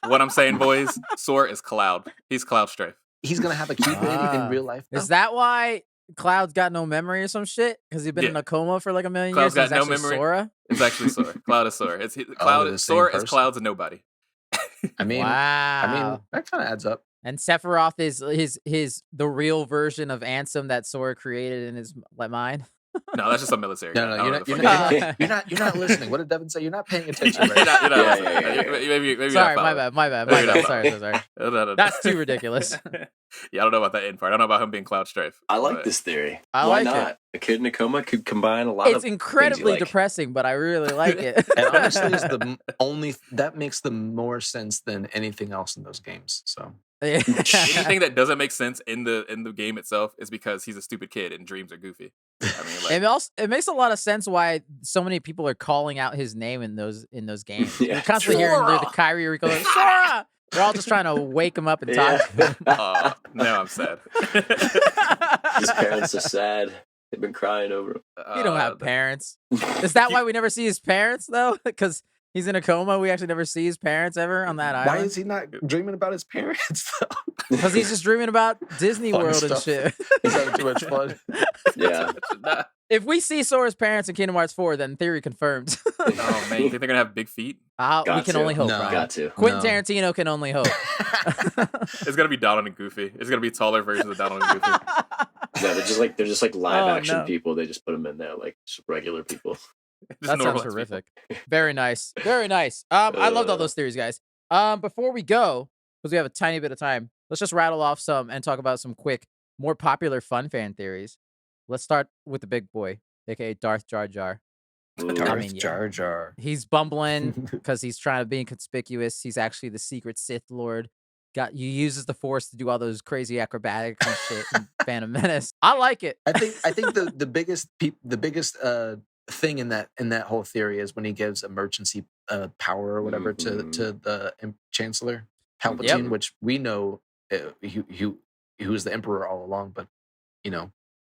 What I'm saying, boys, Sora is Cloud. He's Cloud Strife.
He's gonna have a Keyblade in real life.
Is that why Cloud's got no memory or some shit? Because he's been in a coma for like a million years.
Cloud's got no memory.
Sora?
It's actually Sora. Cloud is Sora. Sora is Cloud's a nobody.
I mean, that kind of adds up.
And Sephiroth is the real version of Ansem that Sora created in his mind.
No, that's just a military.
No, you're not listening. What did Devin say? You're not paying attention. Right?
You're not listening. Maybe
sorry, my bad. Sorry. That's too ridiculous.
Yeah, I don't know about that end part. I don't know about him being Cloud Strife.
I like this theory.
Why
not?
It.
A kid in a coma could combine a lot
It's
of
incredibly depressing, but I really like it.
And honestly, is the only that makes the more sense than anything else in those games. So
anything that doesn't make sense in the game itself is because he's a stupid kid and dreams are goofy. I mean, like,
it makes a lot of sense why so many people are calling out his name in those games.
Yeah.
You're constantly hearing the Kyrie Rico, Sora! They're all just trying to wake him up and talk to him.
Now I'm sad.
His parents are sad. They've been crying over him.
He don't have parents. Is that why we never see his parents, though? Because he's in a coma. We actually never see his parents ever on that island.
Why is he not dreaming about his parents, though?
Because he's just dreaming about Disney World
stuff.
and shit.
He's having too much fun.
Yeah.
If we see Sora's parents in Kingdom Hearts 4, then theory confirmed.
Oh man, you think they're gonna have big feet?
We can only hope.
No.
Brian.
Got to.
Quentin Tarantino can only hope.
It's gonna be Donald and Goofy. It's gonna be taller versions of Donald and Goofy.
Yeah, they're just like live action people. They just put them in there like just regular people.
That sounds horrific. Very nice. Very nice. I loved all those theories, guys. Before we go, because we have a tiny bit of time, let's just rattle off some and talk about some quick, more popular fun fan theories. Let's start with the big boy, aka Darth Jar Jar.
Jar Jar.
He's bumbling because he's trying to be inconspicuous. He's actually the secret Sith Lord. He uses the Force to do all those crazy acrobatics and shit in Phantom Menace. I like it.
I think the biggest thing in that whole theory is when he gives emergency power or whatever to the Chancellor Palpatine, which we know he was the Emperor all along, but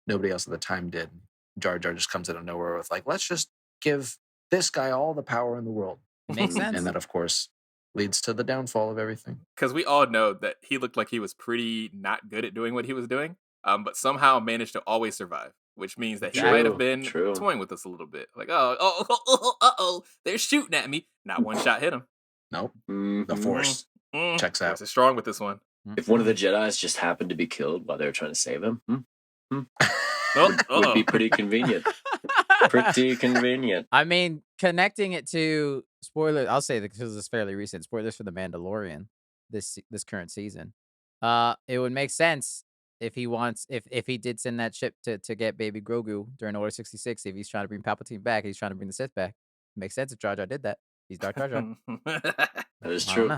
nobody else at the time did. Jar Jar just comes out of nowhere with like, let's just give this guy all the power in the world.
It makes sense.
And that, of course, leads to the downfall of everything.
Because we all know that he looked like he was pretty not good at doing what he was doing, but somehow managed to always survive, which means that he might have been toying with us a little bit. Like, they're shooting at me. Not one shot hit him.
Nope. The Force checks out.
Force is strong with this one.
If one of the Jedis just happened to be killed while they were trying to save him, would be pretty convenient. Pretty convenient.
I mean, connecting it to spoilers, I'll say because it's fairly recent. Spoilers for the Mandalorian this current season. It would make sense if he did send that ship to get Baby Grogu during Order 66. If he's trying to bring Palpatine back, he's trying to bring the Sith back. It makes sense if Jar Jar did that. He's Darth Jar Jar.
That is true.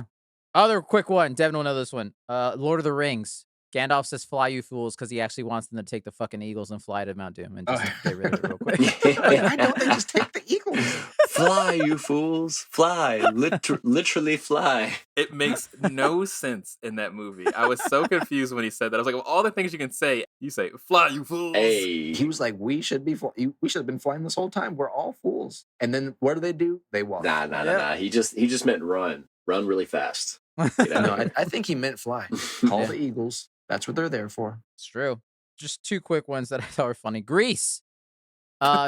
Other quick one. Devin will know this one. Lord of the Rings. Gandalf says, "Fly, you fools," because he actually wants them to take the fucking eagles and fly to Mount Doom and just get rid of it real quick.
Why don't they just take the eagles?
Fly, you fools. Fly. Literally fly.
It makes no sense in that movie. I was so confused when he said that. I was like, of all the things you can say, you say, "Fly, you fools."
Hey.
He was like, we should have been flying this whole time. We're all fools. And then what do? They walk.
Nah. He just meant run. Run really fast.
No, I think he meant fly. Call the eagles. That's what they're there for.
It's true. Just two quick ones that I thought were funny. Grease.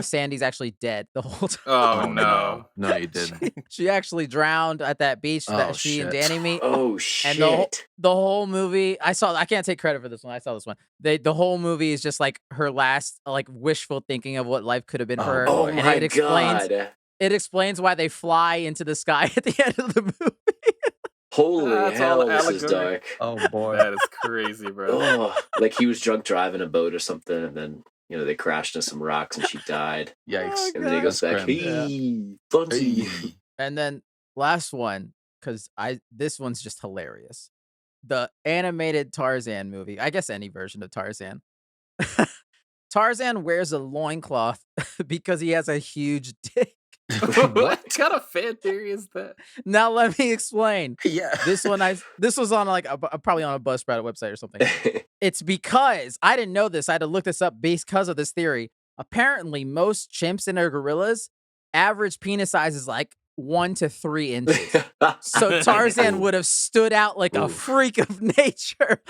Sandy's actually dead the whole time.
Oh, no.
No, you didn't.
She actually drowned at that beach that she and Danny meet.
Oh, shit.
And the whole movie, I can't take credit for this one. I saw this one. The whole movie is just like her last like wishful thinking of what life could have been for her.
Oh,
and
my God.
It explains why they fly into the sky at the end of the movie.
Holy hell, this is dark.
Oh, boy.
That is crazy, bro.
Oh, like he was drunk driving a boat or something, and then, they crashed into some rocks and she died.
Yikes.
And then he goes back, hey, Bunty.
And then last one, because this one's just hilarious. The animated Tarzan movie. I guess any version of Tarzan. Tarzan wears a loincloth because he has a huge dick.
What kind of fan theory is that?
Now let me explain.
Yeah.
This was on like probably on a Buzzsprout website or something. It's because I didn't know this. I had to look this up because of this theory. Apparently, most chimps and their gorillas average penis size is like 1 to 3 inches. So Tarzan would have stood out like a freak of nature.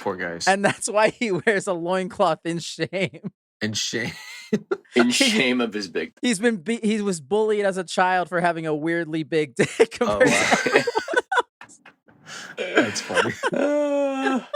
Poor guys.
And that's why he wears a loincloth in shame.
In shame.
In shame of his big.
He was bullied as a child for having a weirdly big dick.
That's funny.
I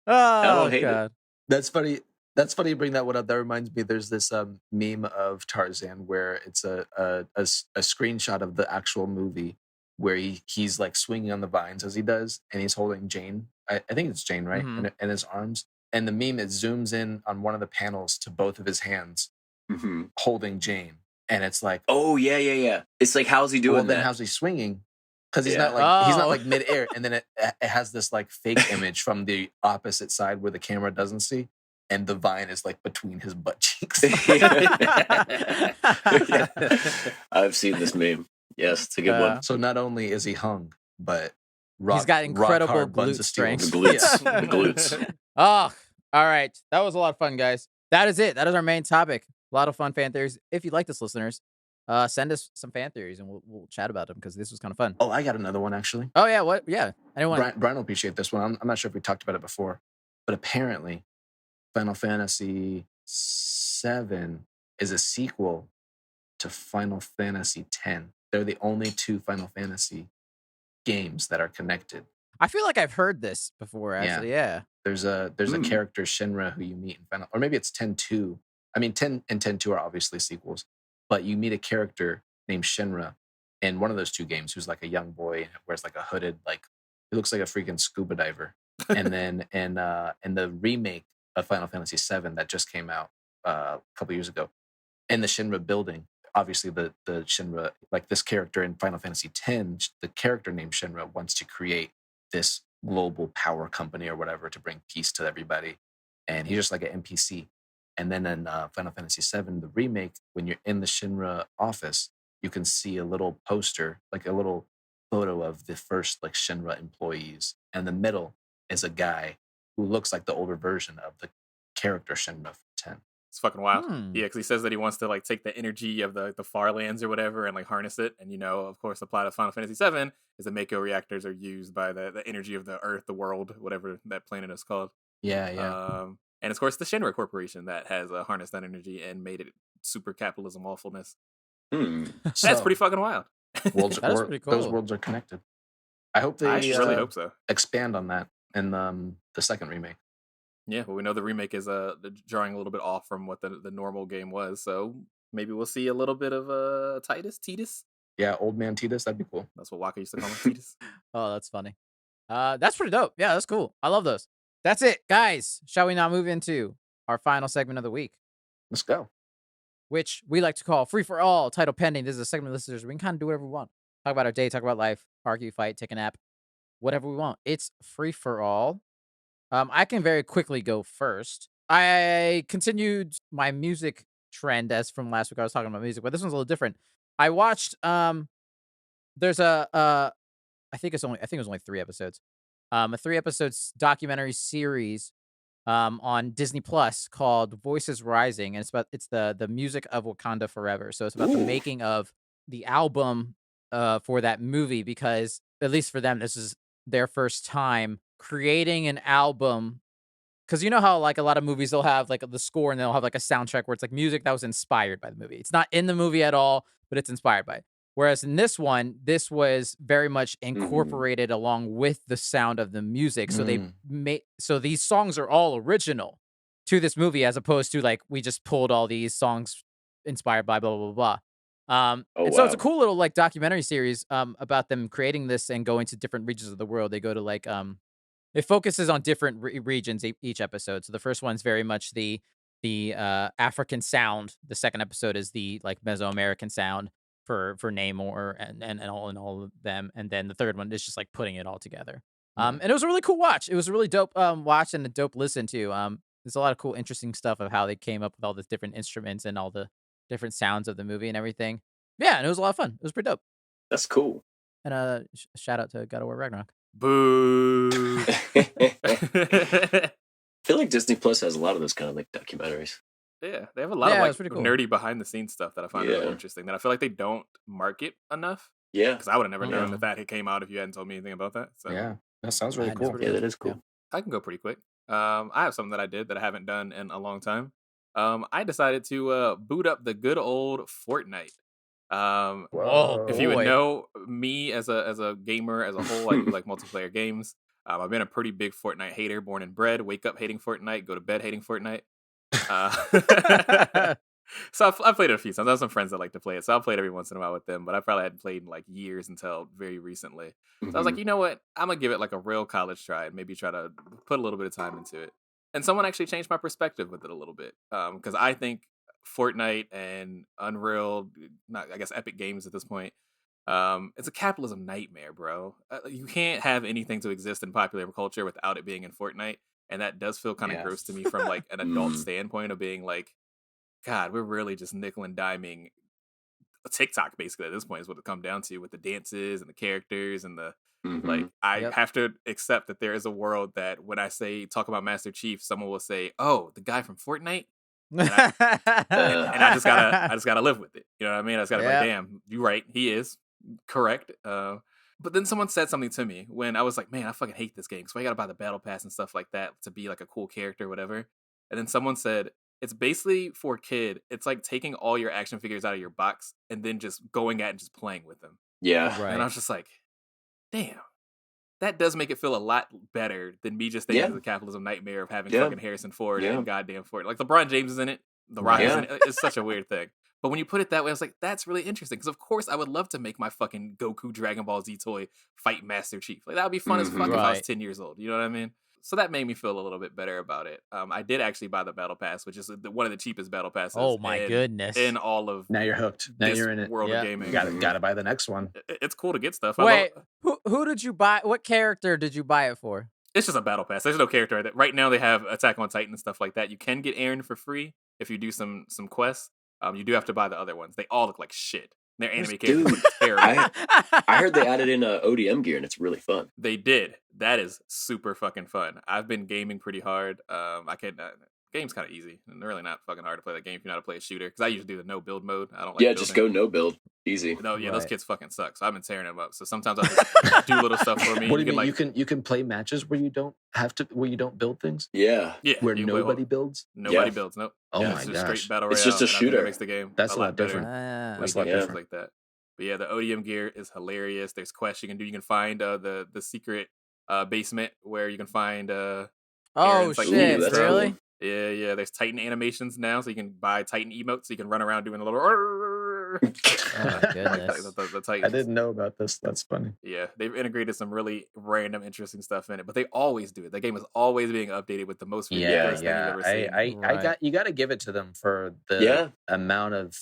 don't hate
God.
it.
That's funny. That's funny you bring that one up. That reminds me, there's this meme of Tarzan where it's a screenshot of the actual movie where he's like swinging on the vines as he does, and he's holding Jane. I think it's Jane, right?
Mm-hmm.
In his arms. And the meme, it zooms in on one of the panels to both of his hands holding Jane. And it's like,
oh, yeah. It's like, how's he doing that?
Then how's he swinging? Because he's not like midair. And then it has this like fake image from the opposite side where the camera doesn't see. And the vine is like between his butt cheeks.
I've seen this meme. Yes, it's a good one.
So not only is he hung, but
he's got incredible glute strength.
The glutes.
Oh, all right. That was a lot of fun, guys. That is it. That is our main topic. A lot of fun fan theories. If you like this, listeners, send us some fan theories and we'll chat about them because this was kind of fun.
Oh, I got another one actually.
Oh yeah, what? Yeah. Anyone?
Brian will appreciate this one. I'm not sure if we talked about it before, but apparently Final Fantasy VII is a sequel to Final Fantasy X. They're the only two Final Fantasy games that are connected.
I feel like I've heard this before, actually. Yeah.
There's a character, Shinra, who you meet in Final, or maybe it's 10-2. I mean, 10 and 10-2 are obviously sequels, but you meet a character named Shinra in one of those two games who's like a young boy, wears like a hooded, like he looks like a freaking scuba diver. And then in the remake of Final Fantasy VII that just came out a couple years ago, in the Shinra building, obviously the Shinra, like this character in Final Fantasy X, the character named Shinra wants to create this global power company or whatever to bring peace to everybody. And he's just like an NPC. And then in Final Fantasy VII, the remake, when you're in the Shinra office, you can see a little poster, like a little photo of the first like Shinra employees. And in the middle is a guy who looks like the older version of the character Shinra from 10.
It's fucking wild. Yeah, because he says that he wants to like take the energy of the far lands or whatever and like harness it. And of course, the plot of Final Fantasy VII is that Mako reactors are used by the energy of the Earth, the world, whatever that planet is called.
Yeah.
And of course, the Shinra Corporation that has harnessed that energy and made it super capitalism awfulness. That's pretty fucking wild.
That's pretty cool. Those worlds are connected. I hope they.
I really hope so.
Expand on that in the second remake.
Yeah, well, we know the remake is drawing a little bit off from what the normal game was, so maybe we'll see a little bit of Tidus.
Yeah, old man Tidus, that'd be cool.
That's what Waka used to call him, Tidus.
Oh, that's funny. That's pretty dope. Yeah, that's cool. I love those. That's it, guys. Shall we now move into our final segment of the week?
Let's go.
Which we like to call Free for All, title pending. This is a segment of listeners. We can kind of do whatever we want. Talk about our day, talk about life, argue, fight, take a nap, whatever we want. It's free for all. I can very quickly go first. I continued my music trend as from last week. I was talking about music, but this one's a little different. I watched there's I think it was only 3 episodes. A 3 episodes documentary series on Disney Plus called Voices Rising, and it's the music of Wakanda Forever. So it's about the making of the album for that movie, because at least for them this is their first time creating an album. Because you know how like a lot of movies they'll have like the score and they'll have like a soundtrack where it's like music that was inspired by the movie. It's not in the movie at all, but it's inspired by it. Whereas in this one, this was very much incorporated along with the sound of the music. So so these songs are all original to this movie, as opposed to like we just pulled all these songs inspired by blah blah blah blah. So it's a cool little like documentary series about them creating this and going to different regions of the world. They go to like it focuses on different regions each episode. So the first one's very much the African sound. The second episode is the like Mesoamerican sound for Namor and all of them. And then the third one is just like putting it all together. And it was a really cool watch. It was a really dope watch and a dope listen to. There's a lot of cool, interesting stuff of how they came up with all the different instruments and all the different sounds of the movie and everything. Yeah, and it was a lot of fun. It was pretty dope.
That's cool.
And shout out to God of War Ragnarok.
Boo.
I feel like Disney Plus has a lot of those kind of like documentaries.
Yeah, they have a lot of like cool nerdy behind the scenes stuff that I find really interesting that I feel like they don't market enough.
Yeah.
Because I would have never known that had came out if you hadn't told me anything about that. So
yeah, that sounds really cool.
Yeah, that is cool.
Yeah. I can go pretty quick. I have something that I did that I haven't done in a long time. I decided to boot up the good old Fortnite. If you would know me as a gamer as a whole, I do like multiplayer games. I've been a pretty big Fortnite hater, born and bred. Wake up hating Fortnite, go to bed hating Fortnite. So I've played it a few times. I have some friends that like to play it, so I'll play it every once in a while with them. But I probably hadn't played in like years until very recently. So I was like, you know what? I'm gonna give it like a real college try and maybe try to put a little bit of time into it. And someone actually changed my perspective with it a little bit, because I think Fortnite and Unreal, I guess Epic Games at this point, it's a capitalism nightmare, bro. You can't have anything to exist in popular culture without it being in Fortnite, and that does feel kind of gross to me from like an adult standpoint of being like, God, we're really just nickel and diming TikTok basically at this point is what it comes down to with the dances and the characters and the like. I have to accept that there is a world that when I say talk about Master Chief, someone will say, "Oh, the guy from Fortnite." And I just gotta live with it. You know what I mean? I just gotta be like, damn, you're right. He is correct. But then someone said something to me when I was like, man, I fucking hate this game. So I gotta buy the battle pass and stuff like that to be like a cool character or whatever. and then someone said it's basically for a kid. It's like taking all your action figures out of your box and then just going at and just playing with them.
Yeah,
right.
And I was just like, damn. That does make it feel a lot better than me just thinking of the capitalism nightmare of having fucking Harrison Ford and goddamn Ford. Like LeBron James is in it, The Rock is in it. It's such a weird thing. But when you put it that way, I was like, that's really interesting. Because of course I would love to make my fucking Goku Dragon Ball Z toy fight Master Chief. Like that would be fun as fuck if I was 10 years old. You know what I mean? So that made me feel a little bit better about it. I did actually buy the Battle Pass, which is one of the cheapest Battle Passes.
Oh my goodness!
In all of
now you're hooked. Now you're in it.
World of gaming.
You gotta buy the next one.
It's cool to get stuff.
Wait, who did you buy? What character did you buy it for?
It's just a Battle Pass. There's no character. Right now they have Attack on Titan and stuff like that. You can get Aaron for free if you do some quests. You do have to buy the other ones. They all look like shit. Their anime characters are terrible.
I heard they added in ODM gear and it's really fun.
They did. That is super fucking fun. I've been gaming pretty hard. Game's kind of easy and really not fucking hard to play that game if you know how to play a shooter. Because I usually do the no build mode. I don't like.
Yeah, just go no build. Easy.
No, yeah, those kids fucking suck. So I've been tearing them up. So sometimes I just do little stuff for me.
What do you mean? You can play matches where you don't build things.
Yeah.
Where nobody builds.
Nobody builds. Nope.
Oh my
it's just
gosh.
Straight battle royale.
It's just a shooter.
It makes the game.
That's a lot
better.
different.
That's a lot different like that. But yeah, the ODM gear is hilarious. There's quests you can do. You can find the secret basement where you can find
oh shit!
Ooh,
Really?
Cool.
Yeah. There's Titan animations now, so you can buy Titan emotes. So you can run around doing a little.
Oh my goodness!
the Titans.
I didn't know about this. That's funny.
Yeah, they've integrated some really random, interesting stuff in it, but they always do it. The game is always being updated with the most ridiculous thing you've ever seen.
You got to give it to them for the amount of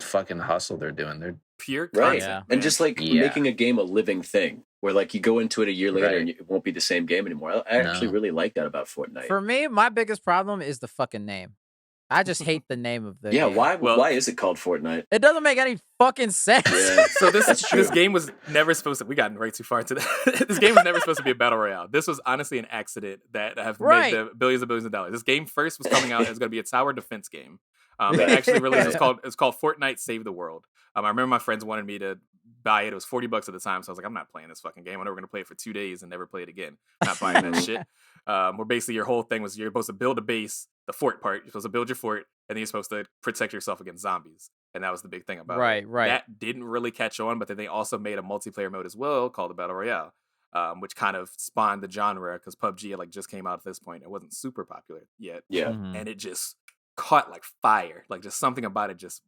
fucking hustle they're doing. They're
pure content,
right, and just like making a game a living thing. Where like you go into it a year later and it won't be the same game anymore. I actually really like that about Fortnite.
For me, my biggest problem is the fucking name. I just hate the name of the game.
Why is it called Fortnite?
It doesn't make any fucking sense.
Yeah.
So this game was never supposed to. We got way too far into that. This game was never supposed to be a battle royale. This was honestly an accident that have made the billions and billions of dollars. This game first was coming out as going to be a tower defense game. They actually released it's called Fortnite Save the World. I remember my friends wanted me to buy it. It was $40 at the time, so I was like, I'm not playing this fucking game. I'm never going to play it for 2 days and never play it again. I'm not buying that shit. Where basically your whole thing was you're supposed to build a base, the fort part. You're supposed to build your fort, and then you're supposed to protect yourself against zombies. And that was the big thing about it.
Right.
That didn't really catch on, but then they also made a multiplayer mode as well called the Battle Royale, which kind of spawned the genre because PUBG had just came out at this point. It wasn't super popular yet.
Yeah.
And it just caught like fire. Like just something about it just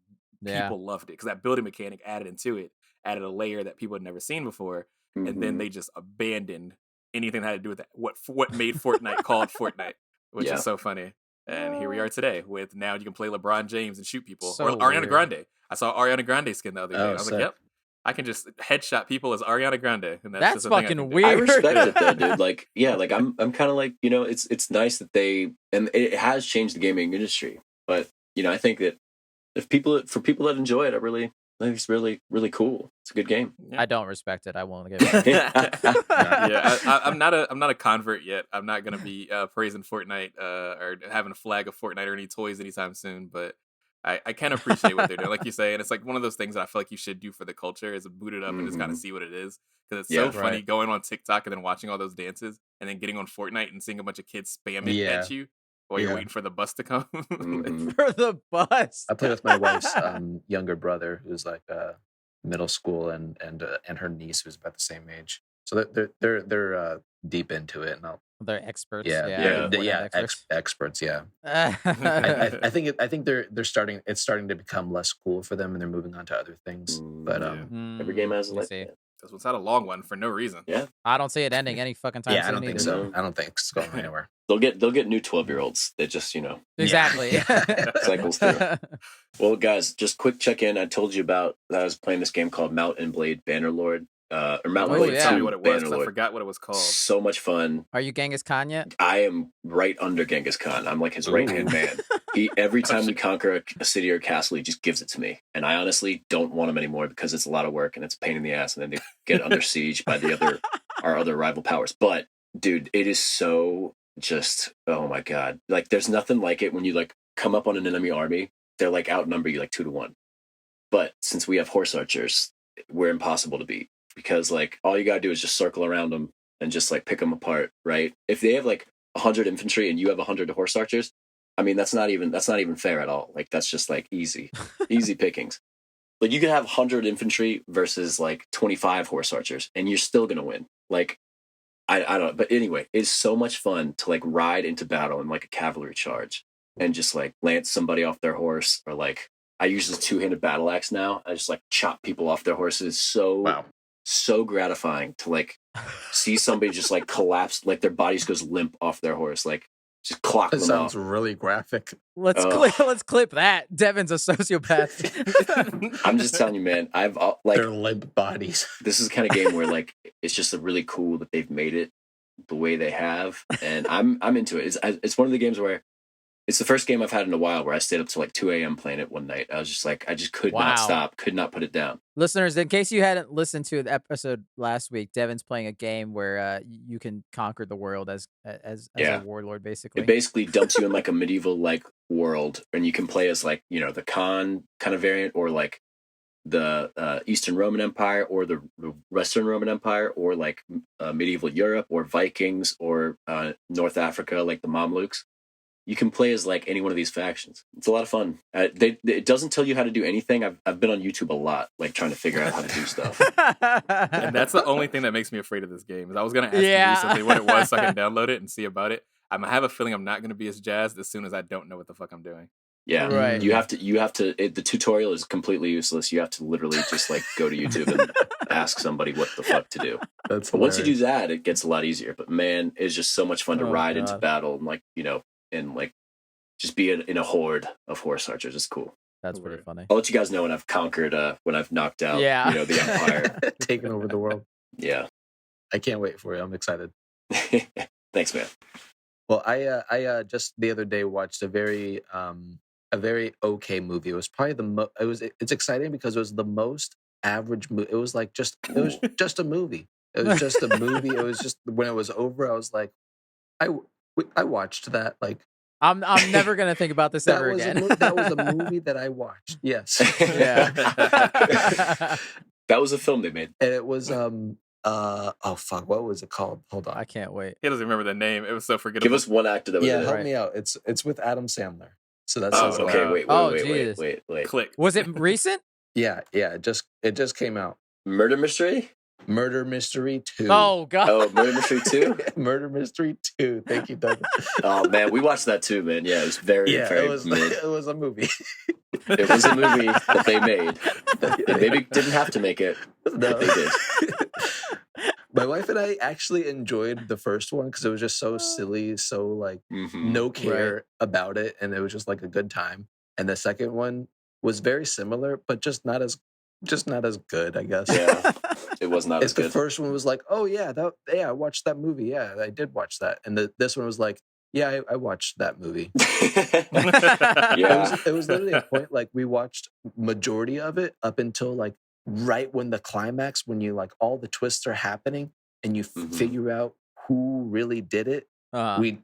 people loved it because that building mechanic added into it, added a layer that people had never seen before, and then they just abandoned anything that had to do with that. What made Fortnite called Fortnite, which is so funny. And here we are today with now you can play LeBron James and shoot people.
So
or Ariana
weird.
Grande. I saw Ariana Grande skin the other day. I was like, yep. I can just headshot people as Ariana Grande. And that's just a
fucking weird.
I respect it though, dude. Like, I'm kind of like, it's nice that and it has changed the gaming industry. But, I think that for people that enjoy it, I think it's really, really cool. It's a good game.
I don't respect it. I won't give it.
I'm not a convert yet. I'm not gonna be praising Fortnite or having a flag of Fortnite or any toys anytime soon. But I can appreciate what they're doing, like you say, and it's like one of those things that I feel like you should do for the culture is boot it up and just kind of see what it is because it's so funny going on TikTok and then watching all those dances and then getting on Fortnite and seeing a bunch of kids spam it at you. While you're waiting for the bus to come.
For the bus.
I play with my wife's younger brother, who's like middle school, and her niece, who's about the same age. So they're deep into it, and
they're experts.
Experts. Yeah. I think they're starting. It's starting to become less cool for them, and they're moving on to other things. But
every game has a life.
This one's had a long one for no reason.
Yeah,
I don't see it ending any fucking time soon.
I don't think so. I don't think it's going anywhere.
They'll get new 12-year-olds. They just
exactly
cycles through. Well, guys, just quick check in. I told you about that I was playing this game called Mount and Blade Bannerlord. Or Mount and Blade.
Tell me what it was. I forgot what it was called.
So much fun.
Are you Genghis Khan yet?
I am right under Genghis Khan. I'm like his right-hand man. Every time we conquer a city or a castle, he just gives it to me. And I honestly don't want him anymore because it's a lot of work and it's a pain in the ass. And then they get under siege by our other rival powers. But dude, it is so just, oh my God. Like there's nothing like it when you like come up on an enemy army. They're like outnumber you like 2-1. But since we have horse archers, we're impossible to beat. Because like all you gotta do is just circle around them and just like pick them apart, right? If they have like 100 infantry and you have 100 horse archers, I mean, that's not even fair at all. Like, that's just like easy pickings. Like, you could have 100 infantry versus like 25 horse archers, and you're still gonna win. Like, I don't know. But anyway, it's so much fun to like ride into battle in like a cavalry charge and just like lance somebody off their horse, or like I use this 2-handed battle axe now. I just like chop people off their horses. So gratifying to like see somebody just like collapse, like their bodies goes limp off their horse, like just clock them off.
Sounds really graphic.
Let's clip that. Devin's a sociopath.
I'm just telling you, man. I've like
their limp bodies.
This is the kind of game where like it's just really cool that they've made it the way they have, and I'm into it. It's one of the games where it's the first game I've had in a while where I stayed up to like 2 a.m. playing it one night. I was just like, I just could not stop, could not put it down.
Listeners, in case you hadn't listened to the episode last week, Devin's playing a game where you can conquer the world as a warlord, basically.
It basically dumps you in like a medieval like world, and you can play as like, you know, the Khan kind of variant, or like the Eastern Roman Empire, or the Western Roman Empire, or like medieval Europe, or Vikings, or North Africa, like the Mamluks. You can play as like any one of these factions. It's a lot of fun. It doesn't tell you how to do anything. I've been on YouTube a lot, like trying to figure out how to do stuff.
And that's the only thing that makes me afraid of this game. Is I was going to ask you recently what it was so I can download it and see about it. I have a feeling I'm not going to be as jazzed as soon as I don't know what the fuck I'm doing.
Yeah,
right.
You have to. The tutorial is completely useless. You have to literally just like go to YouTube and ask somebody what the fuck to do. But once you do that, it gets a lot easier. But man, it's just so much fun to ride into battle and like, you know, and like just be in a horde of horse archers. It's cool.
That's pretty funny.
I'll let you guys know when I've conquered, when I've knocked out, you know, the Empire,
taken over the world.
Yeah,
I can't wait for you. I'm excited.
Thanks, man.
Well, I just the other day watched a very okay movie. It was probably it's exciting because it was the most average movie. It was just a movie. It was just a movie. It was just, when it was over, I was like, I watched that. Like,
I'm never gonna think about this ever again.
That was a movie that I watched. Yes.
Yeah.
That was a film they made,
and it was oh fuck, what was it called? Hold on,
I can't wait.
He doesn't remember the name. It was so forgettable.
Give us one actor that was in it.
Help me out. It's with Adam Sandler. So that's
okay. Wait.
Click.
Was it recent?
Yeah. It just came out.
Murder Mystery
2.
Oh god.
Oh, Murder Mystery 2.
Murder Mystery 2. Thank you, Doug.
Oh man, we watched that too, man. Yeah, it was very
it was a movie.
It was a movie that they made. They maybe didn't have to make it, but they did.
My wife and I actually enjoyed the first one because it was just so silly, so like no care about it, and it was just like a good time. And the second one was very similar, but just not as good, I guess.
Yeah, it was not as good.
The first one was like, oh yeah, I watched that movie. Yeah, I did watch that. And this one was like, yeah, I watched that movie.
Yeah,
it was literally a point like we watched majority of it up until like right when the climax, when you like all the twists are happening and you figure out who really did it.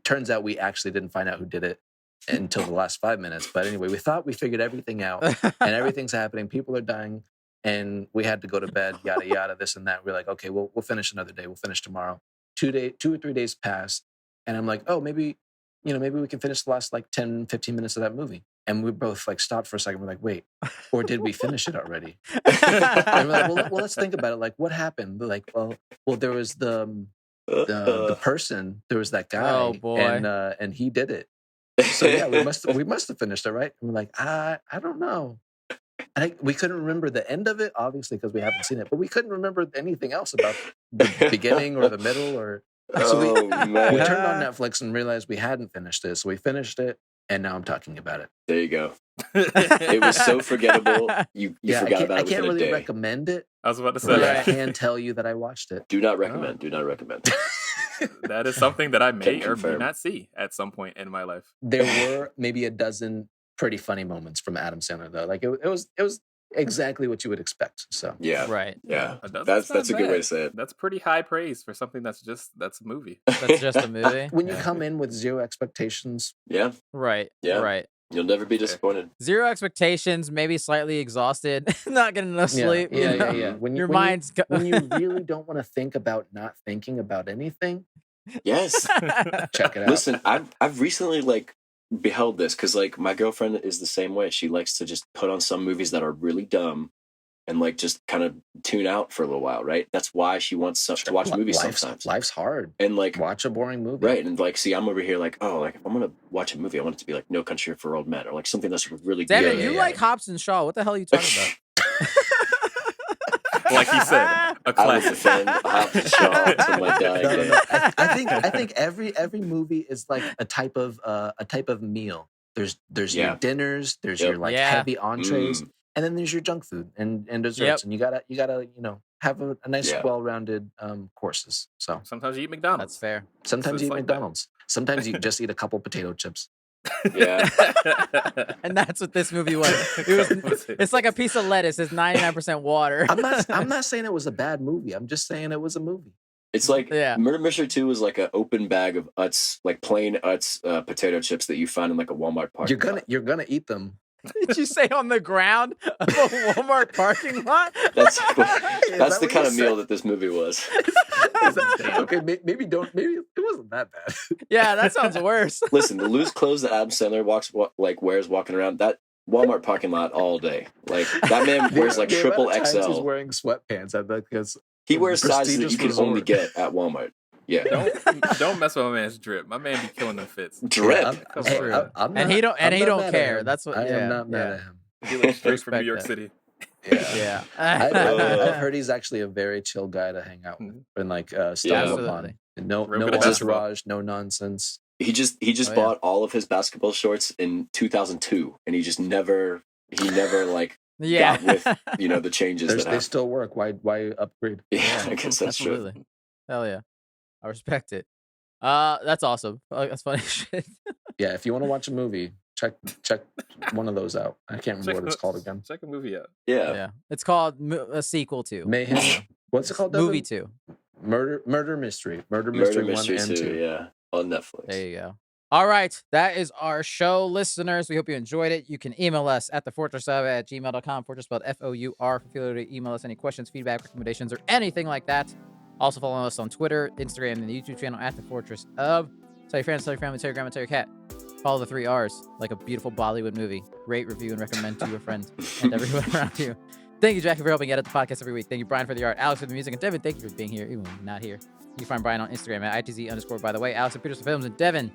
Turns out we actually didn't find out who did it until the last 5 minutes. But anyway, we thought we figured everything out, and everything's happening. People are dying, and we had to go to bed. Yada yada, this and that. We're like, okay, we'll finish another day. We'll finish tomorrow. 2 or 3 days pass, and I'm like, oh, maybe we can finish the last like 10, 15 minutes of that movie. And we both like stopped for a second. We're like, wait, or did we finish it already? And we're like, well, let's think about it. Like, what happened? Like, well, there was the person. There was that guy.
Oh boy,
and he did it. So yeah, we must have finished it, right? And we're like, I don't know. We couldn't remember the end of it, obviously, because we haven't seen it. But we couldn't remember anything else about the beginning or the middle or. So we turned on Netflix and realized we hadn't finished it. So we finished it, and now I'm talking about it.
There you go. It was so forgettable. You forgot about it.
I can't really recommend it.
I was about to say
but
that.
I can tell you that I watched it.
Do not recommend. Do not recommend.
That is something that I may or may not see at some point in my life.
There were maybe a dozen pretty funny moments from Adam Sandler, though. Like it was exactly what you would expect. So
yeah,
right.
Yeah, that's a good way to say it.
That's pretty high praise for something that's a movie.
That's just a movie.
When you come in with zero expectations,
right.
You'll never be disappointed.
Zero expectations, maybe slightly exhausted, not getting enough sleep.
Yeah.
When you
really don't want to think about not thinking about anything.
Yes.
Check it out.
Listen, I've recently like beheld this because like my girlfriend is the same way. She likes to just put on some movies that are really dumb and like just kind of tune out for a little while, right? That's why she wants to watch movies sometimes.
Life's hard.
And like
watch a boring movie.
Right. And like, see, I'm over here like, oh, like if I'm gonna watch a movie, I want it to be like No Country for Old Men or like something that's really good.
Devin, you like Hobbs and Shaw. What the hell are you talking about?
Like he said, a classic.
I would defend Hobbs and Shaw until my dying day.
I think every movie is like a type of meal. There's your dinners, there's your like heavy entrees, and then there's your junk food and desserts, and you gotta have a nice well-rounded courses. So
sometimes you eat McDonald's.
That's fair.
Sometimes you eat McDonald's. Sometimes you just eat a couple potato chips.
Yeah.
And that's what this movie was. It's like a piece of lettuce. It's 99% water.
I'm not saying it was a bad movie. I'm just saying it was a movie.
It's like Murder Mystery 2 is like an open bag of Utz, like plain Utz potato chips that you find in like a Walmart parking lot.
You're gonna eat them.
Did you say on the ground of a Walmart parking lot?
That's the kind of meal that this movie was.
Okay, maybe it wasn't that bad.
Yeah, that sounds worse.
Listen, the loose clothes that Adam Sandler wears walking around that Walmart parking lot all day. Like that man wears like triple XL.
He's wearing sweatpants. I bet because
he wears sizes that you can only get at Walmart. Yeah,
don't mess with my man's drip. My man be killing them fits.
Drip,
and he don't care. That's what
I am not mad at him.
He looks straight from New York City.
Yeah.
I've heard he's actually a very chill guy to hang out with and like stumble upon. No entourage, no nonsense.
He just bought all of his basketball shorts in 2002, and he never like got with the changes.
They still work. Why upgrade?
Yeah, I guess that's
absolutely
true.
Hell yeah, I respect it. That's awesome. That's funny shit.
Yeah, if you want to watch a movie, check one of those out. I can't remember what it's called again.
Check a movie out.
Yeah.
It's called a sequel to
Mayhem. What's it called?
Movie 2.
Murder Mystery 1 and 2.
Yeah, on Netflix.
There you go. All right, that is our show, listeners. We hope you enjoyed it. You can email us at thefortresshub@gmail.com. Fortress spelled F-O-U-R. Feel free to email us any questions, feedback, recommendations, or anything like that. Also follow us on Twitter, Instagram, and the YouTube channel at The Fourtress of. Tell your friends, tell your family, tell your grandma, tell your cat. Follow the 3 R's like a beautiful Bollywood movie. Rate, review, and recommend to your friend and everyone around you. Thank you, Jackie, for helping edit the podcast every week. Thank you, Brian, for the art, Alex for the music, and Devin, thank you for being here, even when you're not here. You can find Brian on Instagram at ITZ_by the way, Alex at Peters Films, and Devin,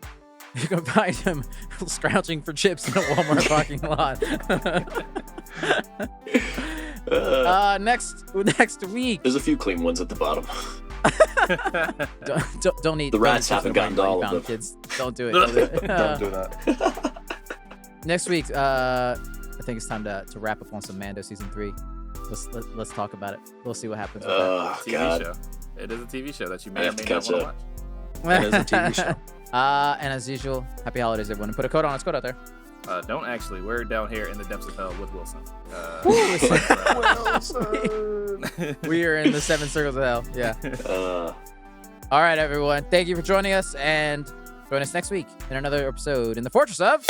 you can find him scrouching for chips in a Walmart parking lot. Next week.
There's a few clean ones at the bottom.
Don't eat.
The rats haven't gotten to all of them.
Kids, don't do it.
Don't do that.
Next week, I think it's time to wrap up on some Mando season 3. Let's talk about it. We'll see what happens.
Oh God!
Show. It is a TV show that you may or may not want to watch.
It is a TV show.
And as usual, happy holidays, everyone. And put a code on. Let's code out there.
Don't actually. We're down here in the depths of hell with Wilson.
Wilson. We are in the 7 circles of hell. Yeah. All right, everyone. Thank you for joining us, and join us next week in another episode in the Fortress of.